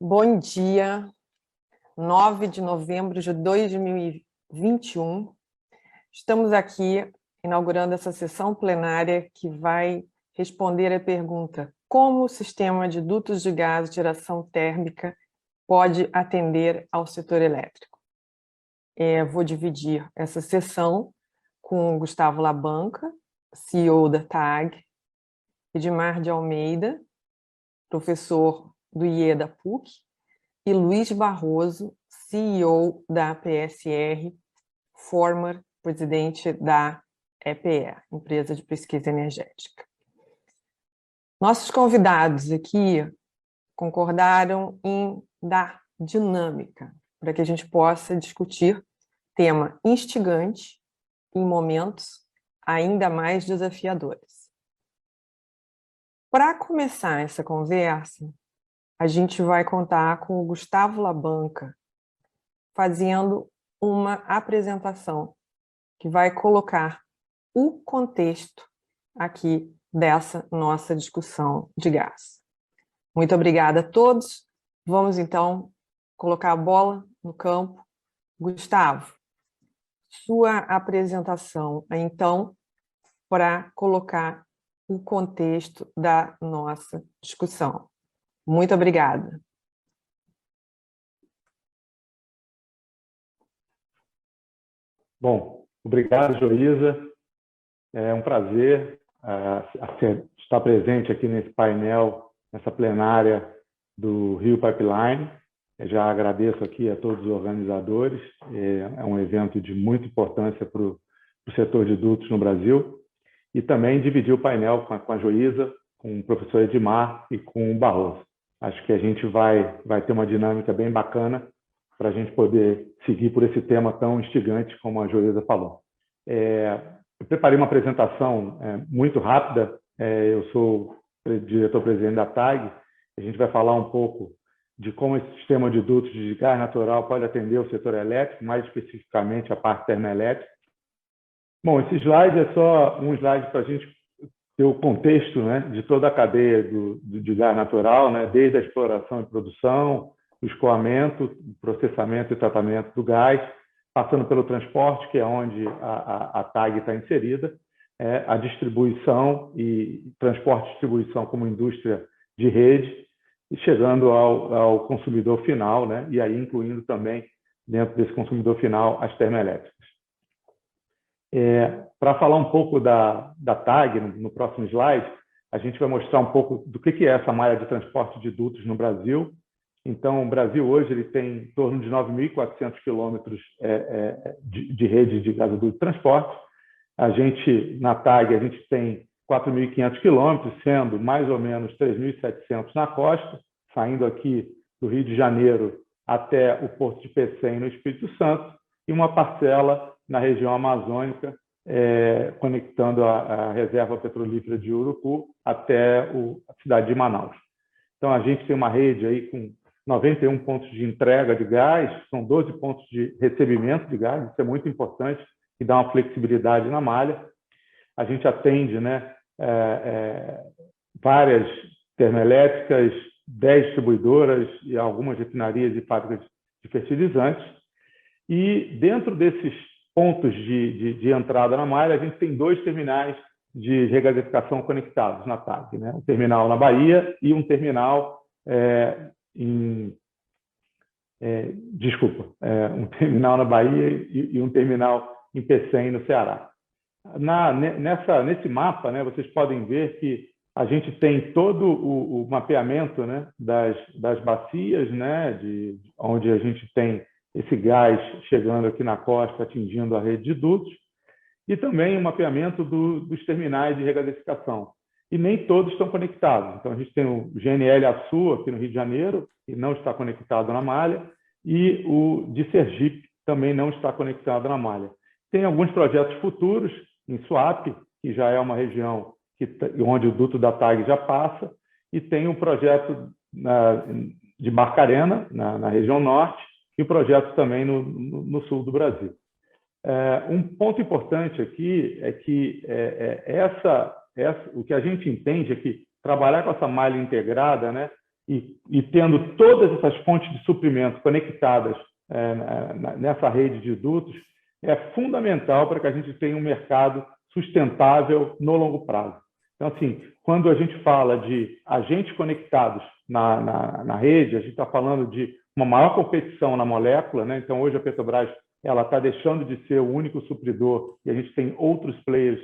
Bom dia, 9 de novembro de 2021. Estamos aqui inaugurando essa sessão plenária que vai responder à pergunta: como o sistema de dutos de gás de geração térmica pode atender ao setor elétrico? Vou dividir essa sessão com o Gustavo Labanca, CEO da TAG, Edmar de Almeida, professor do IE da PUC, e Luiz Barroso, CEO da PSR, former presidente da EPE, Empresa de Pesquisa Energética. Nossos convidados aqui concordaram em dar dinâmica para que a gente possa discutir tema instigante em momentos ainda mais desafiadores. Para começar essa conversa, a gente vai contar com o Gustavo Labanca fazendo uma apresentação que vai colocar o contexto aqui dessa nossa discussão de gás. Muito obrigada a todos. Vamos, então, colocar a bola no campo. Gustavo, sua apresentação, então, para colocar o contexto da nossa discussão. Muito obrigada. Bom, obrigado, Joísa. É um prazer estar presente aqui nesse painel, nessa plenária do Rio Pipeline. Eu já agradeço aqui a todos os organizadores. É um evento de muita importância para o setor de dutos no Brasil. E também dividir o painel com a Joísa, com o professor Edmar e com o Barroso. Acho que a gente vai ter uma dinâmica bem bacana para a gente poder seguir por esse tema tão instigante como a Joísa falou. Eu preparei uma apresentação muito rápida. Eu sou diretor-presidente da TAG. A gente vai falar um pouco de como esse sistema de dutos de gás natural pode atender o setor elétrico, mais especificamente a parte termoelétrica. Bom, esse slide é só um slide para a gente ter o contexto, né, de toda a cadeia de gás natural, né, desde a exploração e produção, o escoamento, processamento e tratamento do gás, passando pelo transporte, que é onde a TAG está inserida, a distribuição e transporte e distribuição como indústria de rede, e chegando ao consumidor final, né, e aí incluindo também, dentro desse consumidor final, as termoelétricas. Para falar um pouco da TAG, no próximo slide, a gente vai mostrar um pouco do que é essa malha de transporte de dutos no Brasil. Então, o Brasil hoje ele tem em torno de 9.400 quilômetros de rede de gasoduto de transporte. Na TAG, a gente tem 4.500 quilômetros, sendo mais ou menos 3.700 na costa, saindo aqui do Rio de Janeiro até o Porto de Pecém, no Espírito Santo, e uma parcela na região amazônica, conectando a reserva petrolífera de Urucu até a cidade de Manaus. Então, a gente tem uma rede aí com 91 pontos de entrega de gás, são 12 pontos de recebimento de gás, isso é muito importante e dá uma flexibilidade na malha. A gente atende, né, várias termoelétricas, 10 distribuidoras e algumas refinarias e fábricas de fertilizantes. E dentro desses pontos de entrada na malha, a gente tem 2 terminais de regasificação conectados na TAG, né? Um terminal na Bahia e um terminal um terminal na Bahia e um terminal em Pecém, no Ceará. Nesse mapa, né, vocês podem ver que a gente tem todo o mapeamento, né, das bacias, né, onde a gente tem esse gás chegando aqui na costa, atingindo a rede de dutos, e também o mapeamento dos terminais de regasificação. E nem todos estão conectados. Então, a gente tem o GNL Açu, aqui no Rio de Janeiro, que não está conectado na malha, e o de Sergipe também não está conectado na malha. Tem alguns projetos futuros em Suape, que já é uma região onde o duto da TAG já passa, e tem um projeto de Barcarena, na região norte, e o projeto também no sul do Brasil. Um ponto importante aqui é que o que a gente entende é que trabalhar com essa malha integrada, né, e tendo todas essas fontes de suprimento conectadas nessa rede de dutos, é fundamental para que a gente tenha um mercado sustentável no longo prazo. Então, assim, quando a gente fala de agentes conectados na rede, a gente está falando de uma maior competição na molécula, né? Então, hoje a Petrobras ela está deixando de ser o único supridor e a gente tem outros players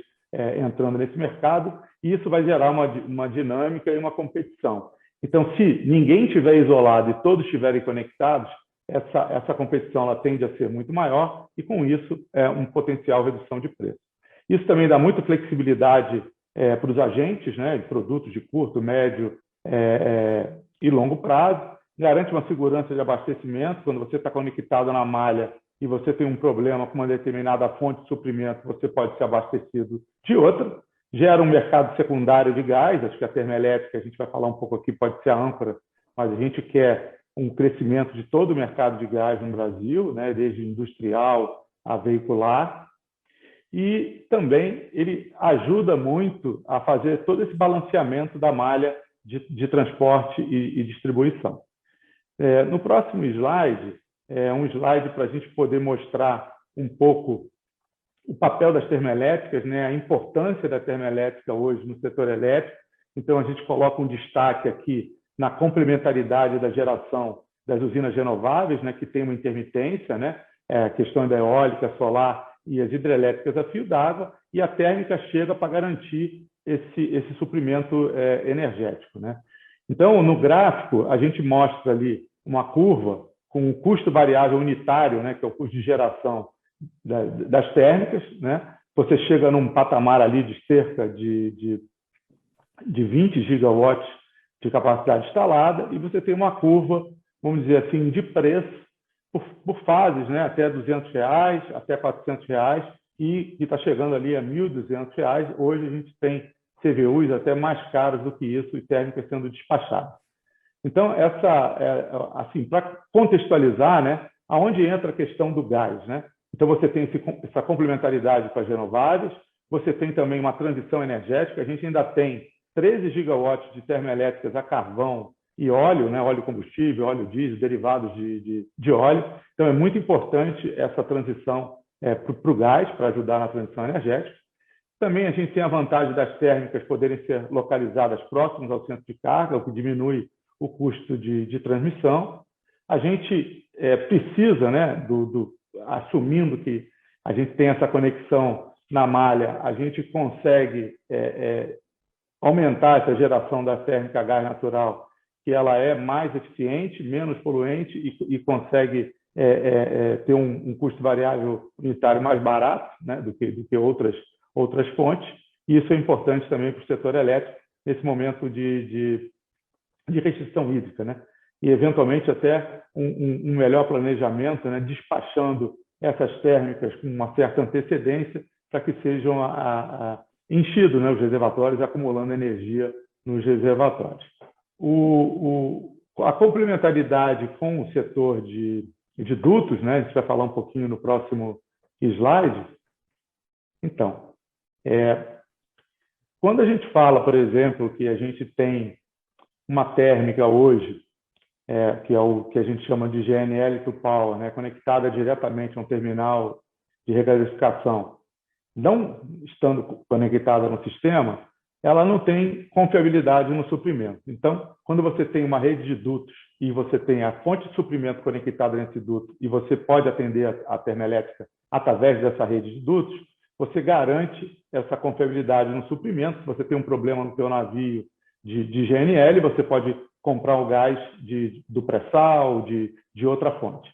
entrando nesse mercado, e isso vai gerar uma dinâmica e uma competição. Então, se ninguém estiver isolado e todos estiverem conectados, essa competição ela tende a ser muito maior e, com isso, um potencial redução de preço. Isso também dá muita flexibilidade para os agentes, né, de produtos de curto, médio e longo prazo, garante uma segurança de abastecimento. Quando você está conectado na malha e você tem um problema com uma determinada fonte de suprimento, você pode ser abastecido de outra. Gera um mercado secundário de gás, acho que a termoelétrica, a gente vai falar um pouco aqui, pode ser a âncora, mas a gente quer um crescimento de todo o mercado de gás no Brasil, né, desde industrial a veicular. E também ele ajuda muito a fazer todo esse balanceamento da malha de transporte e distribuição. No próximo slide, um slide para a gente poder mostrar um pouco o papel das termoelétricas, né, a importância da termoelétrica hoje no setor elétrico. Então, a gente coloca um destaque aqui na complementaridade da geração das usinas renováveis, né, que tem uma intermitência, né, a questão da eólica, solar e as hidrelétricas a fio d'água, e a térmica chega para garantir esse suprimento energético, né? Então, no gráfico, a gente mostra ali uma curva com o custo variável unitário, né, que é o custo de geração das térmicas, né? Você chega num patamar ali de cerca de 20 gigawatts de capacidade instalada, e você tem uma curva, vamos dizer assim, de preço por fases, né? Até R$200, até R$400, e está chegando ali a R$1.200. Hoje a gente tem CVUs até mais caros do que isso e térmicas sendo despachadas. Então, assim, para contextualizar, né, aonde entra a questão do gás, né? Então, você tem essa complementaridade com as renováveis, você tem também uma transição energética, a gente ainda tem 13 gigawatts de termoelétricas a carvão e óleo, né, óleo combustível, óleo diesel, derivados de óleo. Então, é muito importante essa transição para o gás, para ajudar na transição energética. Também a gente tem a vantagem das térmicas poderem ser localizadas próximas ao centro de carga, o que diminui o custo de transmissão. A gente precisa, né, assumindo que a gente tem essa conexão na malha, a gente consegue aumentar essa geração da térmica a gás natural, que ela é mais eficiente, menos poluente e consegue ter um custo variável unitário mais barato, né, do que outras fontes. E isso é importante também para o setor elétrico nesse momento de restrição hídrica, né? E, eventualmente, até um melhor planejamento, né? Despachando essas térmicas com uma certa antecedência para que sejam enchidos, né, os reservatórios, acumulando energia nos reservatórios. A complementaridade com o setor de dutos, né? A gente vai falar um pouquinho no próximo slide. Então, quando a gente fala, por exemplo, que a gente tem uma térmica hoje, que é o que a gente chama de GNL to Power, né, conectada diretamente a um terminal de regasificação, não estando conectada no sistema, ela não tem confiabilidade no suprimento. Então, quando você tem uma rede de dutos e você tem a fonte de suprimento conectada nesse duto e você pode atender a termoelétrica através dessa rede de dutos, você garante essa confiabilidade no suprimento. Se você tem um problema no seu navio de GNL, você pode comprar o gás do pré-sal, de outra fonte.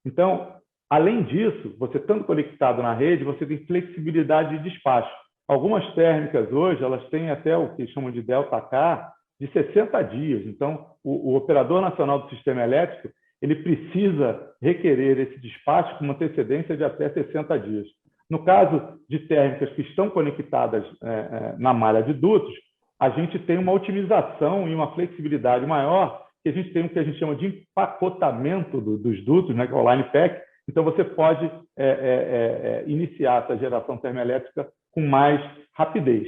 Então, além disso, você estando conectado na rede, você tem flexibilidade de despacho. Algumas térmicas hoje, elas têm até o que chamam de delta K de 60 dias. Então, o operador nacional do sistema elétrico, ele precisa requerer esse despacho com uma antecedência de até 60 dias. No caso de térmicas que estão conectadas na malha de dutos, a gente tem uma otimização e uma flexibilidade maior, que a gente tem o que a gente chama de empacotamento dos dutos, né, que é o line pack. Então, você pode iniciar essa geração termoelétrica com mais rapidez.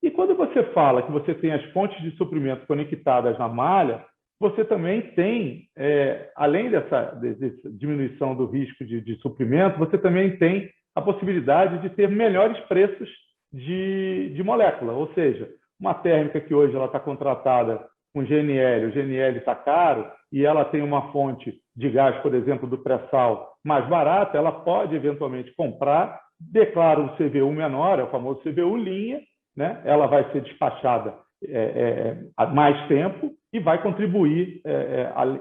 E quando você fala que você tem as fontes de suprimento conectadas na malha, você também tem, além dessa diminuição do risco de suprimento, você também tem a possibilidade de ter melhores preços de molécula, ou seja, uma térmica que hoje ela está contratada com GNL, o GNL está caro e ela tem uma fonte de gás, por exemplo, do pré-sal mais barata, ela pode eventualmente comprar, declara um CVU menor, é o famoso CVU linha, né? Ela vai ser despachada há mais tempo e vai contribuir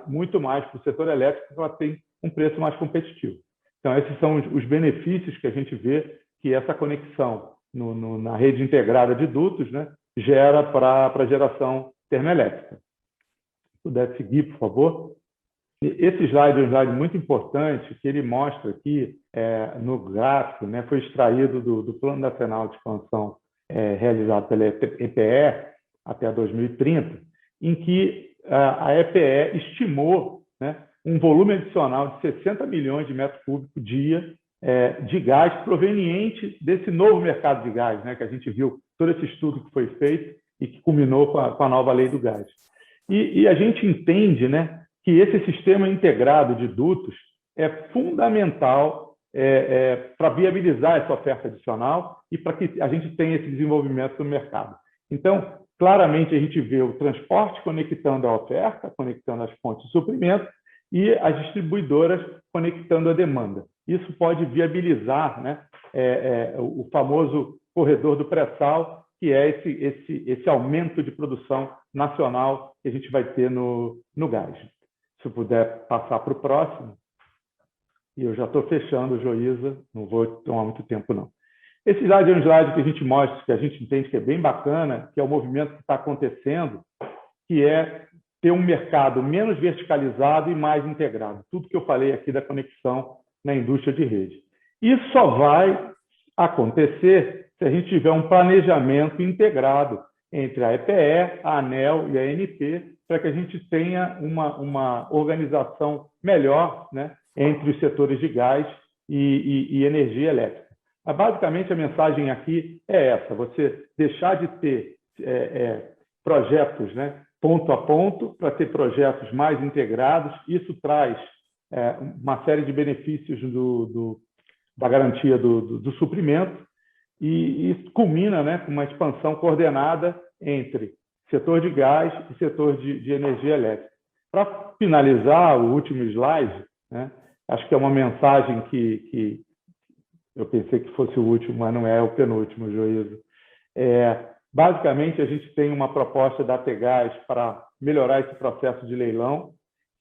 muito mais para o setor elétrico, porque ela tem um preço mais competitivo. Então, esses são os benefícios que a gente vê que essa conexão na rede integrada de dutos, né, gera para a geração termoelétrica. Se puder seguir, por favor. Esse slide é um slide muito importante, que ele mostra aqui, no gráfico, né, foi extraído do Plano Nacional de Expansão realizado pela EPE até 2030, em que a EPE estimou, né, um volume adicional de 60 milhões de metros cúbicos dia de gás proveniente desse novo mercado de gás, né, que a gente viu todo esse estudo que foi feito e que culminou com a nova lei do gás. E a gente entende, né, que esse sistema integrado de dutos é fundamental para viabilizar essa oferta adicional e para que a gente tenha esse desenvolvimento no mercado. Então, claramente, a gente vê o transporte conectando a oferta, conectando as fontes de suprimento e as distribuidoras conectando a demanda. Isso pode viabilizar, né, o famoso corredor do pré-sal, que é esse aumento de produção nacional que a gente vai ter no gás. Se eu puder passar para o próximo. E eu já estou fechando, Joísa, não vou tomar muito tempo, não. Esse slide é um slide que a gente mostra, que a gente entende que é bem bacana, que é o movimento que está acontecendo, que é ter um mercado menos verticalizado e mais integrado. Tudo que eu falei aqui da conexão na indústria de rede. Isso só vai acontecer se a gente tiver um planejamento integrado entre a EPE, a ANEEL e a ANP, para que a gente tenha uma organização melhor, né, entre os setores de gás e energia elétrica. Mas, basicamente, a mensagem aqui é essa: você deixar de ter projetos, né, ponto a ponto, para ter projetos mais integrados. Isso traz uma série de benefícios da garantia do suprimento e culmina, né, com uma expansão coordenada entre setor de gás e setor de energia elétrica. Para finalizar o último slide, né, acho que é uma mensagem que eu pensei que fosse o último, mas não é o penúltimo, Joísa. Basicamente, a gente tem uma proposta da ATEGAS para melhorar esse processo de leilão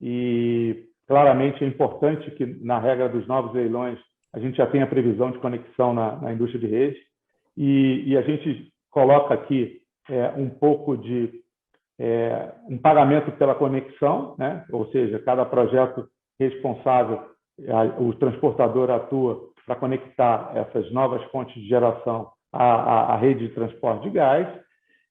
e, claramente, é importante que, na regra dos novos leilões, a gente já tenha previsão de conexão na indústria de rede e a gente coloca aqui um pouco de um pagamento pela conexão, né? Ou seja, cada projeto responsável, o transportador atua para conectar essas novas fontes de geração à rede de transporte de gás.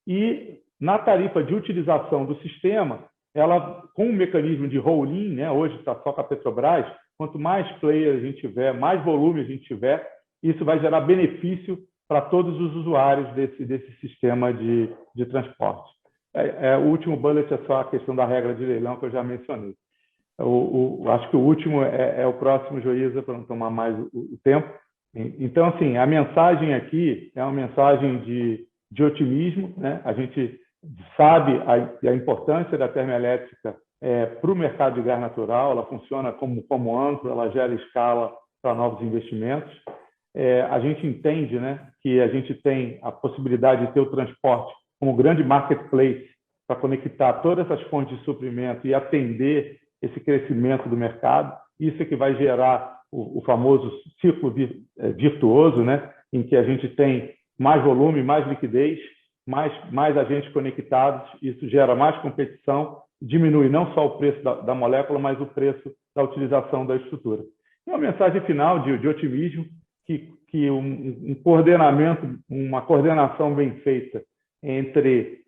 E na tarifa de utilização do sistema, ela, com o mecanismo de roll-in, né? Hoje está só com a Petrobras, quanto mais players a gente tiver, mais volume a gente tiver, isso vai gerar benefício para todos os usuários desse sistema de transporte. O último bullet é só a questão da regra de leilão que eu já mencionei. Acho que o último é o próximo, Joísa, para não tomar mais o tempo. Então, assim, a mensagem aqui é uma mensagem de otimismo, né? A gente sabe a importância da termoelétrica para o mercado de gás natural, ela funciona como âncora, ela gera escala para novos investimentos. A gente entende, né, que a gente tem a possibilidade de ter o transporte como grande marketplace para conectar todas essas fontes de suprimento e atender esse crescimento do mercado. Isso é que vai gerar o famoso ciclo virtuoso, né, em que a gente tem mais volume, mais liquidez, mais agentes conectados. Isso gera mais competição, diminui não só o preço da molécula, mas o preço da utilização da estrutura. E uma mensagem final de otimismo, que um coordenamento, uma coordenação bem feita entre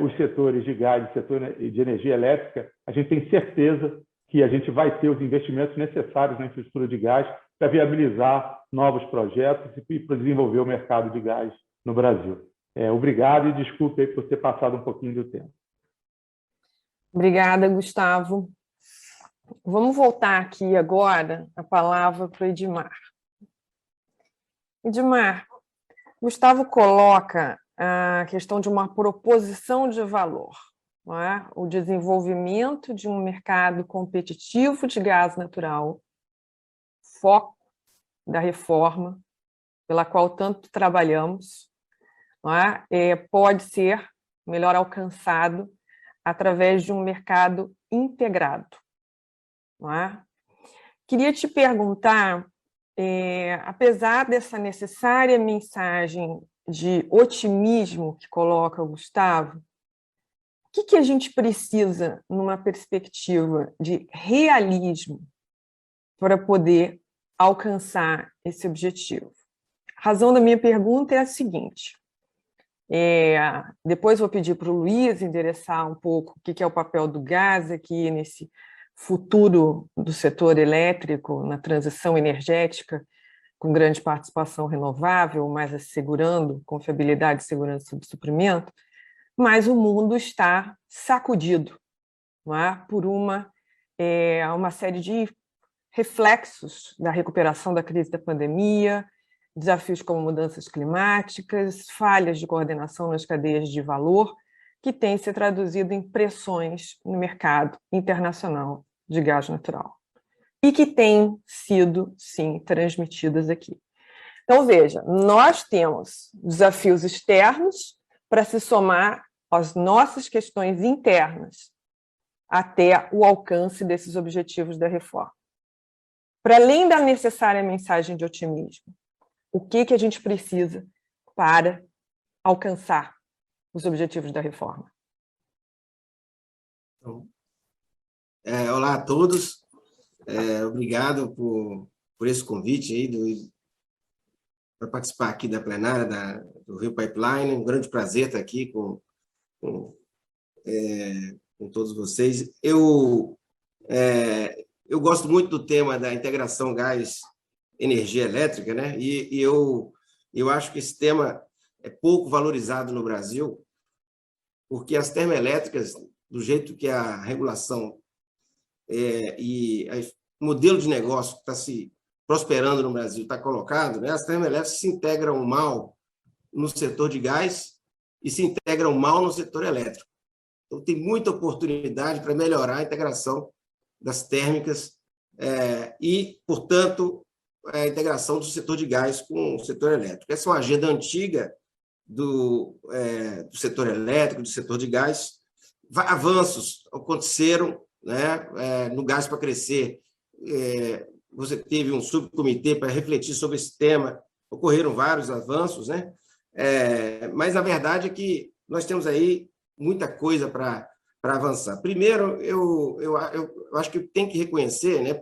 os setores de gás e setor de energia elétrica, a gente tem certeza que a gente vai ter os investimentos necessários na infraestrutura de gás para viabilizar novos projetos e para desenvolver o mercado de gás no Brasil. Obrigado e desculpe aí por ter passado um pouquinho do tempo. Obrigada, Gustavo. Vamos voltar aqui agora a palavra para o Edmar. Edmar, Gustavo coloca a questão de uma proposição de valor, não é? O desenvolvimento de um mercado competitivo de gás natural, foco da reforma pela qual tanto trabalhamos, não é? Pode ser melhor alcançado através de um mercado integrado. Não é? Queria te perguntar, apesar dessa necessária mensagem de otimismo que coloca o Gustavo, o que a gente precisa numa perspectiva de realismo para poder alcançar esse objetivo? A razão da minha pergunta é a seguinte: depois vou pedir para o Luiz endereçar um pouco o que é o papel do gás aqui nesse futuro do setor elétrico, na transição energética, com grande participação renovável, mas assegurando confiabilidade e segurança do suprimento, mas o mundo está sacudido, não é? Por uma série de reflexos da recuperação da crise da pandemia, desafios como mudanças climáticas, falhas de coordenação nas cadeias de valor, que têm se traduzido em pressões no mercado internacional de gás natural e que têm sido, sim, transmitidas aqui. Então, veja, nós temos desafios externos para se somar às nossas questões internas até o alcance desses objetivos da reforma. Para além da necessária mensagem de otimismo, o que a gente precisa para alcançar os objetivos da reforma? Olá a todos, obrigado por esse convite aí para participar aqui da plenária do Rio Pipeline. Um grande prazer estar aqui com todos vocês. Eu gosto muito do tema da integração gás-energia elétrica, né? E eu acho que esse tema é pouco valorizado no Brasil, porque as termoelétricas, do jeito que a regulação e o modelo de negócio que está se prosperando no Brasil está colocado, né? As termoelétricas se integram mal no setor de gás e se integram mal no setor elétrico. Então, tem muita oportunidade para melhorar a integração das térmicas e, portanto, a integração do setor de gás com o setor elétrico. Essa é uma agenda antiga do setor elétrico, do setor de gás. Avanços aconteceram, né? No Gás para Crescer, você teve um subcomitê para refletir sobre esse tema, ocorreram vários avanços, né? Mas a verdade é que nós temos aí muita coisa para avançar. Primeiro, eu acho que tem que reconhecer, né,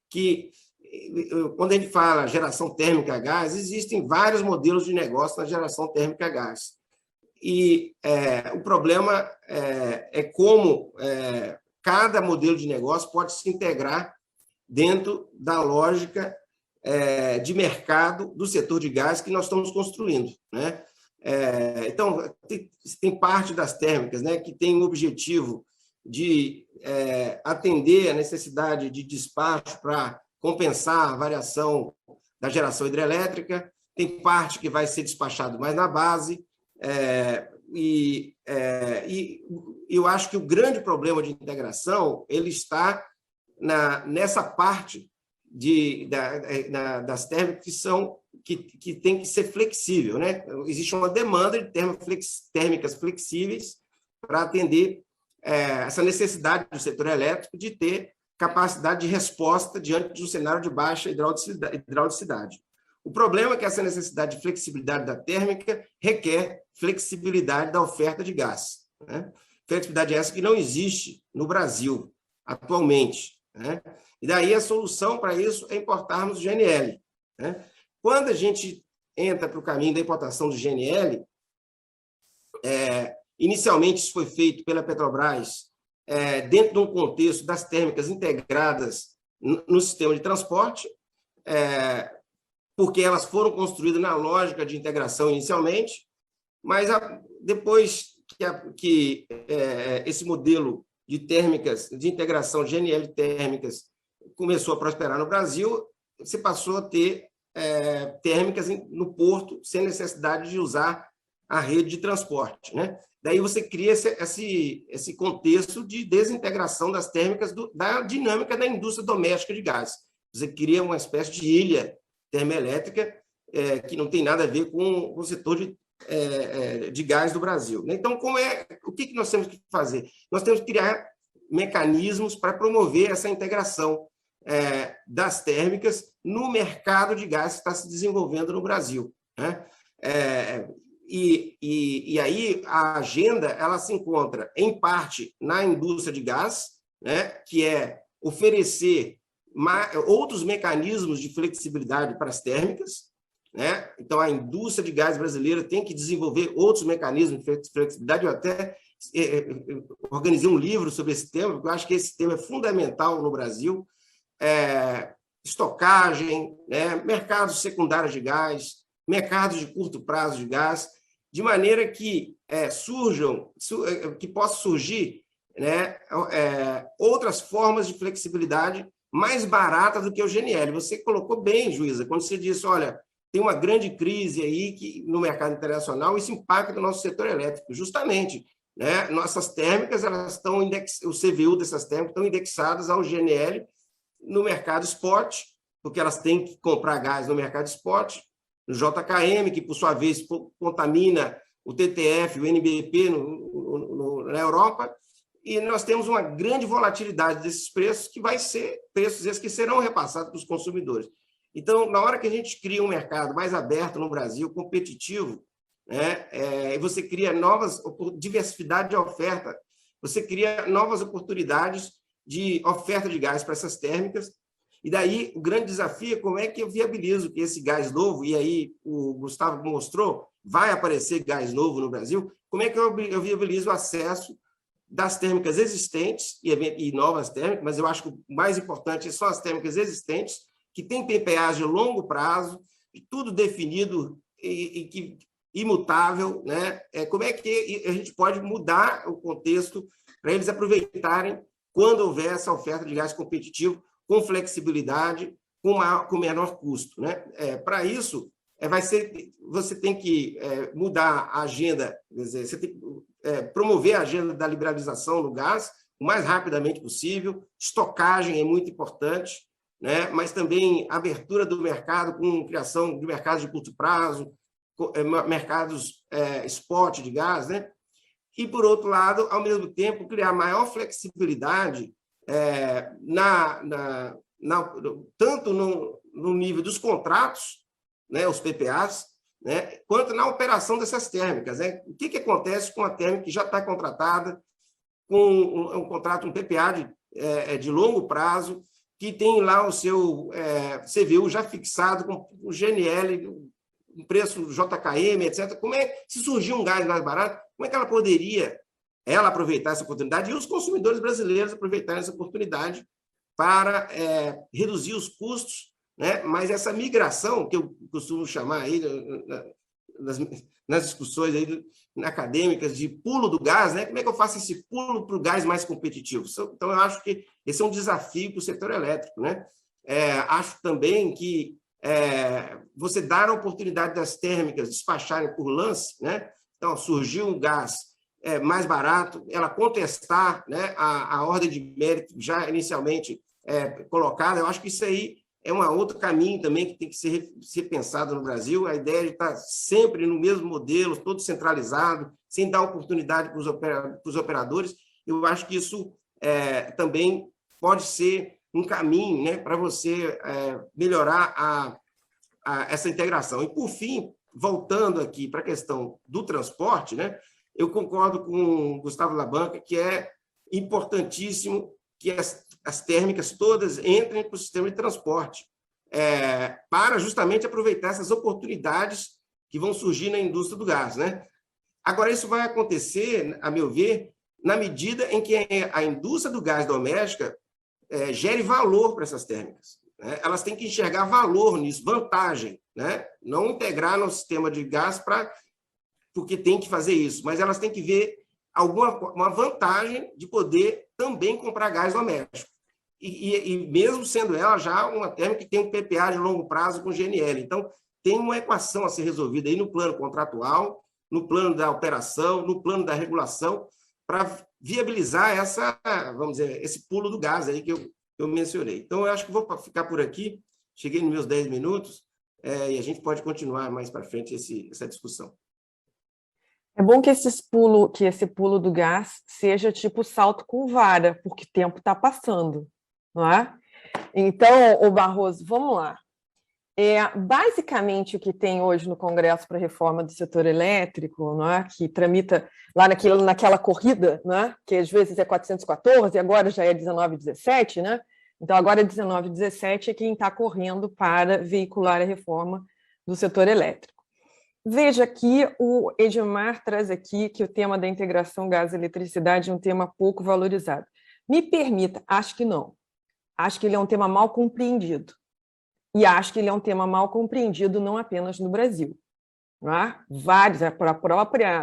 que quando a gente fala geração térmica a gás, existem vários modelos de negócio na geração térmica a gás. E o problema é como cada modelo de negócio pode se integrar dentro da lógica de mercado do setor de gás que nós estamos construindo, né? Então, tem parte das térmicas, né, que tem o objetivo de atender a necessidade de despacho para compensar a variação da geração hidrelétrica, tem parte que vai ser despachado mais na base, e eu acho que o grande problema de integração ele está nessa parte das térmicas que tem que ser flexível, né? Existe uma demanda de térmicas flexíveis para atender essa necessidade do setor elétrico de ter capacidade de resposta diante de um cenário de baixa hidraulicidade. O problema é que essa necessidade de flexibilidade da térmica requer flexibilidade da oferta de gás, né? Flexibilidade essa que não existe no Brasil atualmente, né? E daí a solução para isso é importarmos GNL, né? Quando a gente entra para o caminho da importação de GNL, inicialmente isso foi feito pela Petrobras dentro de um contexto das térmicas integradas no sistema de transporte, porque elas foram construídas na lógica de integração inicialmente, mas depois que esse modelo de térmicas, de integração GNL térmicas, começou a prosperar no Brasil, você passou a ter térmicas no porto, sem necessidade de usar a rede de transporte, né? Daí você cria esse contexto de desintegração das térmicas da dinâmica da indústria doméstica de gás. Você cria uma espécie de ilha termoelétrica que não tem nada a ver com o setor de gás do Brasil. Então, o que nós temos que fazer? Nós temos que criar mecanismos para promover essa integração das térmicas no mercado de gás que está se desenvolvendo no Brasil, né? E aí a agenda ela se encontra, em parte, na indústria de gás, né, que é oferecer outros mecanismos de flexibilidade para as térmicas, né? Então, a indústria de gás brasileira tem que desenvolver outros mecanismos de flexibilidade. Eu até organizei um livro sobre esse tema, porque eu acho que esse tema é fundamental no Brasil. Estocagem, né? Mercados secundários de gás, mercados de curto prazo de gás, de maneira que que possam surgir, né, outras formas de flexibilidade mais baratas do que o GNL. Você colocou bem, Juíza, quando você disse, olha, tem uma grande crise aí no mercado internacional, isso impacta o nosso setor elétrico, justamente, né? Nossas térmicas, elas estão o CVU dessas térmicas estão indexadas ao GNL no mercado spot, porque elas têm que comprar gás no mercado spot, no JKM, que, por sua vez, contamina o TTF, o NBP na Europa, e nós temos uma grande volatilidade desses preços, que vai ser preços esses que serão repassados para os consumidores. Então, na hora que a gente cria um mercado mais aberto no Brasil, competitivo, né, e você cria diversidade de oferta, você cria novas oportunidades de oferta de gás para essas térmicas. E daí o grande desafio é como é que eu viabilizo que esse gás novo, e aí o Gustavo mostrou, vai aparecer gás novo no Brasil, como é que eu viabilizo o acesso das térmicas existentes e novas térmicas, mas eu acho que o mais importante são as térmicas existentes, que têm PPAs de longo prazo, tudo definido e imutável, né? Como é que a gente pode mudar o contexto para eles aproveitarem quando houver essa oferta de gás competitivo, com flexibilidade, com menor custo, né? Para isso, você tem que mudar a agenda, quer dizer, você tem que promover a agenda da liberalização do gás o mais rapidamente possível. Estocagem é muito importante, né? Mas também abertura do mercado com criação de mercados de curto prazo, mercados spot de gás, né? E, por outro lado, ao mesmo tempo, criar maior flexibilidade tanto no nível dos contratos, né, os PPAs, né, quanto na operação dessas térmicas, né? O que acontece com a térmica que já está contratada, com um contrato, um PPA de longo prazo, que tem lá o seu CVU já fixado com o GNL, o preço do JKM, etc. Se surgir um gás mais barato, como é que ela poderia aproveitar essa oportunidade e os consumidores brasileiros aproveitarem essa oportunidade para reduzir os custos, né? Mas essa migração, que eu costumo chamar aí nas discussões aí acadêmicas de pulo do gás, né? Como é que eu faço esse pulo para o gás mais competitivo? Então, eu acho que esse é um desafio para o setor elétrico, né? Acho também que você dar a oportunidade das térmicas despacharem por lance, né? Então, surgiu um gás mais barato, ela contestar, né, a ordem de mérito já inicialmente colocada. Eu acho que isso aí é um outro caminho também que tem que ser pensado no Brasil. A ideia de estar sempre no mesmo modelo, todo centralizado, sem dar oportunidade para os operadores. Eu acho que isso também pode ser um caminho, né, para você melhorar essa integração. E, por fim, voltando aqui para a questão do transporte, né, eu concordo com o Gustavo Labanca que é importantíssimo que as térmicas todas entrem para o sistema de transporte, para justamente aproveitar essas oportunidades que vão surgir na indústria do gás, né? Agora, isso vai acontecer, a meu ver, na medida em que a indústria do gás doméstica gere valor para essas térmicas, né? Elas têm que enxergar valor nisso, vantagem, né? Não integrar no sistema de gás porque tem que fazer isso, mas elas têm que ver uma vantagem de poder também comprar gás doméstico. E mesmo sendo ela já uma térmica que tem um PPA de longo prazo com GNL. Então, tem uma equação a ser resolvida aí no plano contratual, no plano da operação, no plano da regulação, para viabilizar vamos dizer, esse pulo do gás aí que eu mencionei. Então, eu acho que vou ficar por aqui. Cheguei nos meus 10 minutos e a gente pode continuar mais para frente essa discussão. É bom que esse pulo do gás seja tipo salto com vara, porque o tempo está passando, não é? Então, o Barroso, vamos lá. Basicamente, o que tem hoje no Congresso para a reforma do setor elétrico, não é? Que tramita lá naquela corrida, não é? Que às vezes é 414 e agora já é 1917, né? Então, agora 1917 é quem está correndo para veicular a reforma do setor elétrico. Veja aqui, o Edmar traz aqui que o tema da integração gás-eletricidade é um tema pouco valorizado. Me permita, acho que não. Acho que ele é um tema mal compreendido. E acho que ele é um tema mal compreendido não apenas no Brasil. Não é?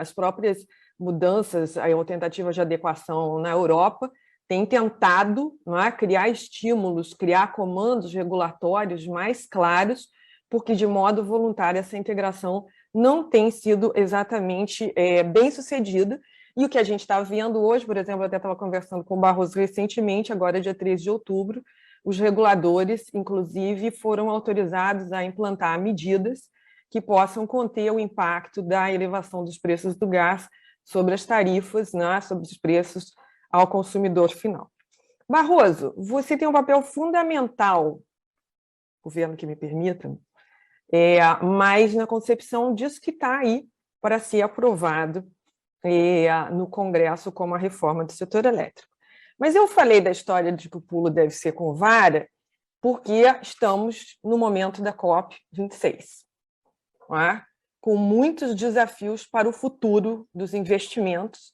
As próprias mudanças, ou tentativas de adequação na Europa têm tentado, não é, criar estímulos, criar comandos regulatórios mais claros, porque, de modo voluntário, essa integração não tem sido exatamente bem sucedida. E o que a gente está vendo hoje, por exemplo, eu até estava conversando com o Barroso recentemente, agora dia 13 de outubro, os reguladores, inclusive, foram autorizados a implantar medidas que possam conter o impacto da elevação dos preços do gás sobre as tarifas, né, sobre os preços ao consumidor final. Barroso, você tem um papel fundamental, governo que me permita, mas na concepção disso que está aí para ser aprovado no Congresso como a reforma do setor elétrico. Mas eu falei da história de que o pulo deve ser com vara porque estamos no momento da COP26, não é? Com muitos desafios para o futuro dos investimentos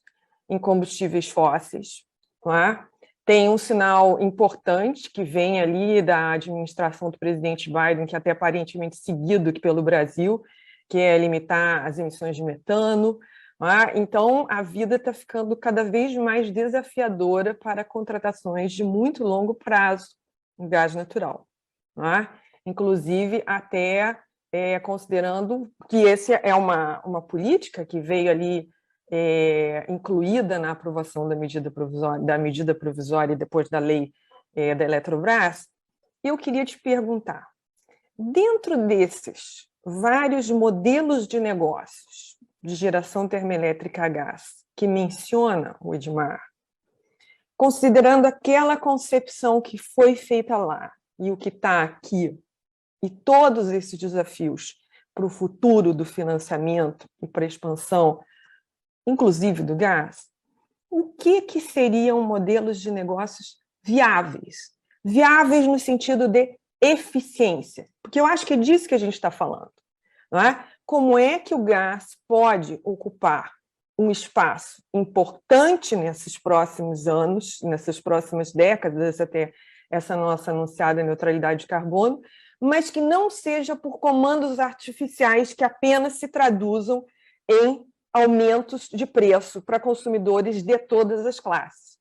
em combustíveis fósseis. Não é? Tem um sinal importante que vem ali da administração do presidente Biden, que é até aparentemente seguido aqui pelo Brasil, que é limitar as emissões de metano. Então, a vida está ficando cada vez mais desafiadora para contratações de muito longo prazo em gás natural. Inclusive, até considerando que essa é uma política que veio ali incluída na aprovação da medida provisória e depois da lei da Eletrobras. Eu queria te perguntar, dentro desses vários modelos de negócios de geração termoelétrica a gás que menciona o Edmar, considerando aquela concepção que foi feita lá e o que está aqui, e todos esses desafios para o futuro do financiamento e para a expansão, inclusive do gás, o que seriam modelos de negócios viáveis? Viáveis no sentido de eficiência, porque eu acho que é disso que a gente está falando, não é? Como é que o gás pode ocupar um espaço importante nesses próximos anos, nessas próximas décadas, até essa nossa anunciada neutralidade de carbono, mas que não seja por comandos artificiais que apenas se traduzam em aumentos de preço para consumidores de todas as classes.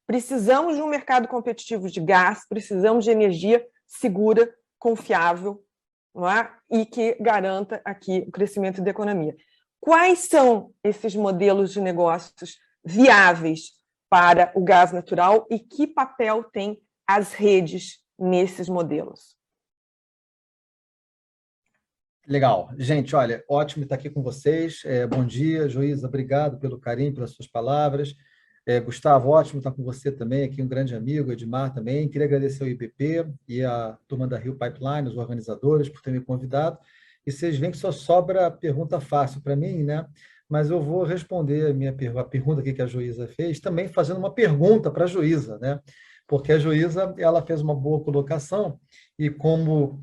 Precisamos de um mercado competitivo de gás, precisamos de energia segura, confiável, não é? E que garanta aqui o crescimento da economia. Quais são esses modelos de negócios viáveis para o gás natural e que papel tem as redes nesses modelos? Legal. Gente, olha, ótimo estar aqui com vocês. Bom dia, Joísa, obrigado pelo carinho, pelas suas palavras. Gustavo, ótimo estar com você também, aqui um grande amigo, Edmar também. Queria agradecer ao IPP e a turma da Rio Pipeline, os organizadores, por ter me convidado. E vocês veem que só sobra pergunta fácil para mim, né? Mas eu vou responder a pergunta aqui que a Joísa fez, também fazendo uma pergunta para a Joísa, né? Porque a Joísa, ela fez uma boa colocação e como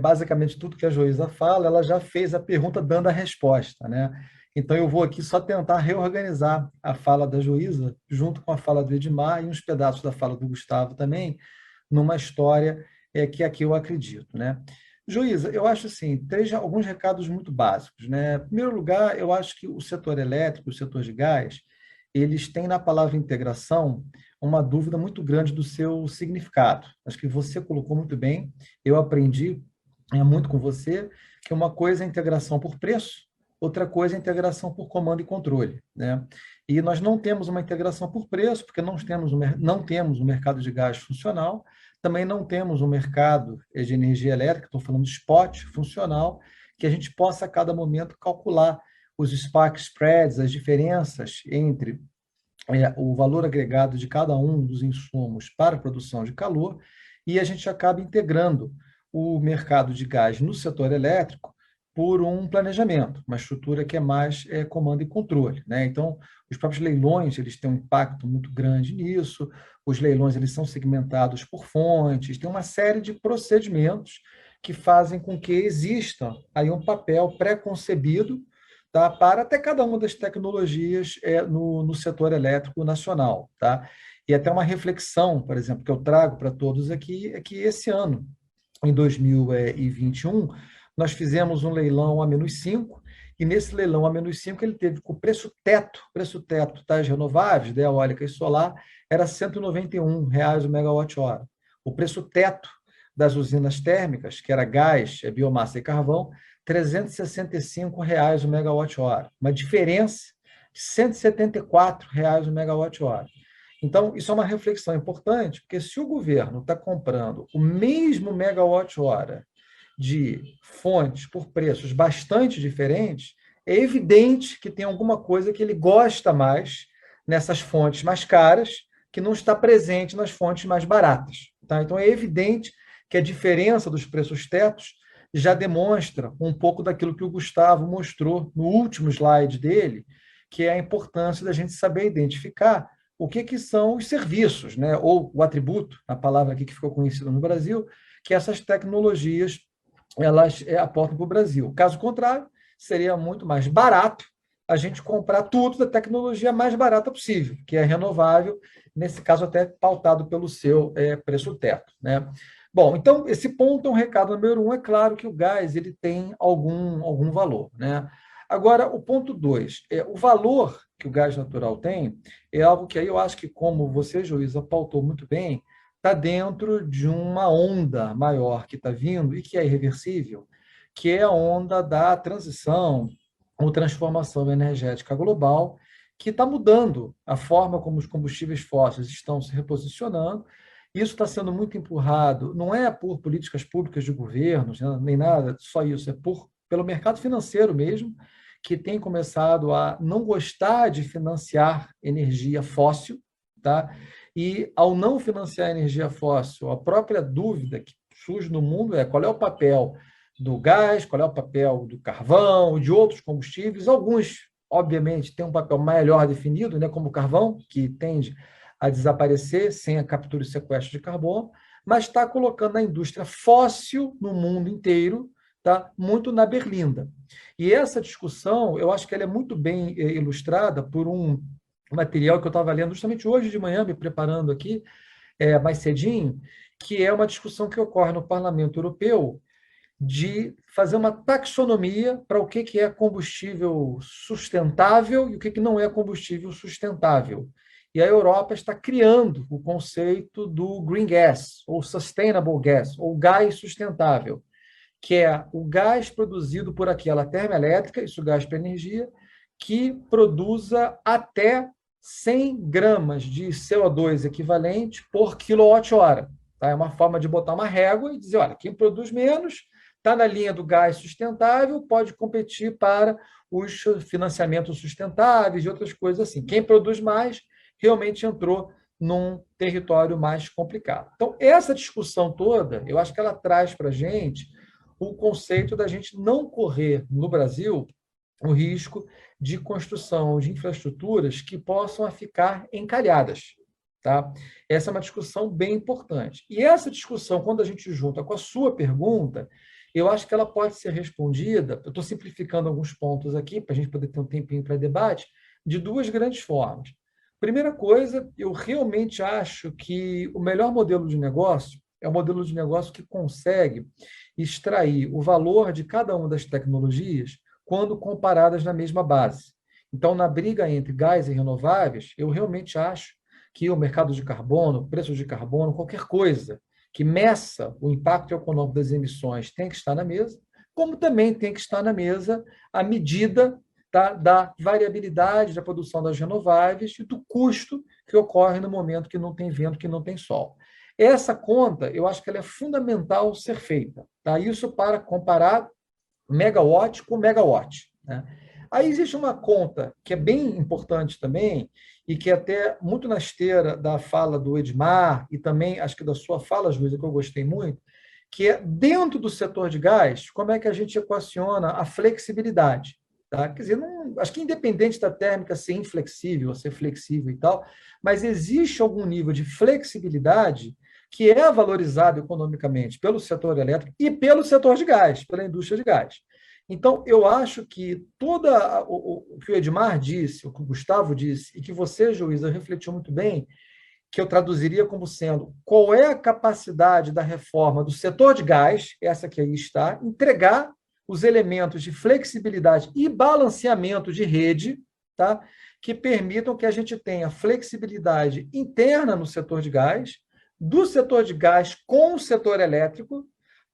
basicamente tudo que a Joísa fala, ela já fez a pergunta dando a resposta, né? Então, eu vou aqui só tentar reorganizar a fala da Joísa, junto com a fala do Edmar e uns pedaços da fala do Gustavo também, numa história que aqui eu acredito, né? Joísa, eu acho assim, alguns recados muito básicos, né? Em primeiro lugar, eu acho que o setor elétrico, o setor de gás, eles têm na palavra integração uma dúvida muito grande do seu significado. Acho que você colocou muito bem, eu aprendi muito com você, que uma coisa é integração por preço, outra coisa é integração por comando e controle, né? E nós não temos uma integração por preço, porque não temos um mercado de gás funcional, também não temos um mercado de energia elétrica, estou falando de spot funcional, que a gente possa a cada momento calcular os spark spreads, as diferenças entre o valor agregado de cada um dos insumos para a produção de calor, e a gente acaba integrando o mercado de gás no setor elétrico por um planejamento, uma estrutura que é mais comando e controle, né? Então, os próprios leilões, eles têm um impacto muito grande nisso, os leilões eles são segmentados por fontes, tem uma série de procedimentos que fazem com que exista aí um papel pré-concebido, tá, para até cada uma das tecnologias no setor elétrico nacional, tá? E até uma reflexão, por exemplo, que eu trago para todos aqui, é que esse ano, em 2021, nós fizemos um leilão A-5, e nesse leilão A-5 ele teve com o preço teto das renováveis, da eólica e solar, era R$ 191 o megawatt-hora. O preço teto das usinas térmicas, que era gás, biomassa e carvão, R$ 365 o megawatt-hora. Uma diferença de R$ 174 o megawatt-hora. Então, isso é uma reflexão importante, porque se o governo está comprando o mesmo megawatt-hora de fontes por preços bastante diferentes, é evidente que tem alguma coisa que ele gosta mais nessas fontes mais caras, que não está presente nas fontes mais baratas, tá? Então, é evidente que a diferença dos preços tetos já demonstra um pouco daquilo que o Gustavo mostrou no último slide dele, que é a importância da gente saber identificar o que são os serviços, né? Ou o atributo, a palavra aqui que ficou conhecida no Brasil, que essas tecnologias elas aportam para o Brasil. Caso contrário, seria muito mais barato a gente comprar tudo da tecnologia mais barata possível, que é renovável, nesse caso até pautado pelo seu preço teto, né? Bom, então, esse ponto é um recado número 1, é claro que o gás ele tem algum valor, né? Agora, o ponto 2, o valor que o gás natural tem é algo que aí eu acho que, como você, Joísa, pautou muito bem, está dentro de uma onda maior que está vindo e que é irreversível, que é a onda da transição ou transformação energética global, que está mudando a forma como os combustíveis fósseis estão se reposicionando. Isso está sendo muito empurrado, não é por políticas públicas de governos, né, nem nada, só isso, pelo mercado financeiro mesmo, que tem começado a não gostar de financiar energia fóssil, tá? E, ao não financiar a energia fóssil, a própria dúvida que surge no mundo é qual é o papel do gás, qual é o papel do carvão, de outros combustíveis. Alguns, obviamente, têm um papel melhor definido, né, como o carvão, que tende a desaparecer sem a captura e sequestro de carbono, mas está colocando a indústria fóssil no mundo inteiro, tá, muito na berlinda. E essa discussão, eu acho que ela é muito bem ilustrada por um material que eu estava lendo justamente hoje de manhã, me preparando aqui, mais cedinho, que é uma discussão que ocorre no Parlamento Europeu de fazer uma taxonomia para o que é combustível sustentável e o que não é combustível sustentável. E a Europa está criando o conceito do green gas, ou sustainable gas, ou gás sustentável, que é o gás produzido por aquela termoelétrica, isso gás para energia, que produza até 100 gramas de CO2 equivalente por quilowatt-hora. Tá? É uma forma de botar uma régua e dizer, olha, quem produz menos está na linha do gás sustentável, pode competir para os financiamentos sustentáveis e outras coisas assim. Quem produz mais realmente entrou num território mais complicado. Então, essa discussão toda, eu acho que ela traz para a gente o conceito da gente não correr, no Brasil, o risco de construção de infraestruturas que possam ficar encalhadas. Tá? Essa é uma discussão bem importante. E essa discussão, quando a gente junta com a sua pergunta, eu acho que ela pode ser respondida, eu estou simplificando alguns pontos aqui, para a gente poder ter um tempinho para debate, de duas grandes formas. Primeira coisa, eu realmente acho que o melhor modelo de negócio é o modelo de negócio que consegue extrair o valor de cada uma das tecnologias quando comparadas na mesma base. Então, na briga entre gás e renováveis, eu realmente acho que o mercado de carbono, preço de carbono, qualquer coisa que meça o impacto econômico das emissões tem que estar na mesa, como também tem que estar na mesa a medida, tá, da variabilidade da produção das renováveis e do custo que ocorre no momento que não tem vento, que não tem sol. Essa conta, eu acho que ela é fundamental ser feita. Tá? Isso para comparar megawatt com megawatt. Né? Aí existe uma conta que é bem importante também, e que até muito na esteira da fala do Edmar, e também acho que da sua fala, Luísa, que eu gostei muito, que é dentro do setor de gás, como é que a gente equaciona a flexibilidade. Tá? Quer dizer, não, acho que independente da térmica ser inflexível, ser flexível e tal, mas existe algum nível de flexibilidade que é valorizado economicamente pelo setor elétrico e pelo setor de gás, pela indústria de gás. Então, eu acho que o que o Edmar disse, o que o Gustavo disse, e que você, Luísa, refletiu muito bem, que eu traduziria como sendo qual é a capacidade da reforma do setor de gás, essa que aí está, entregar os elementos de flexibilidade e balanceamento de rede, tá? Que permitam que a gente tenha flexibilidade interna no setor de gás, do setor de gás com o setor elétrico,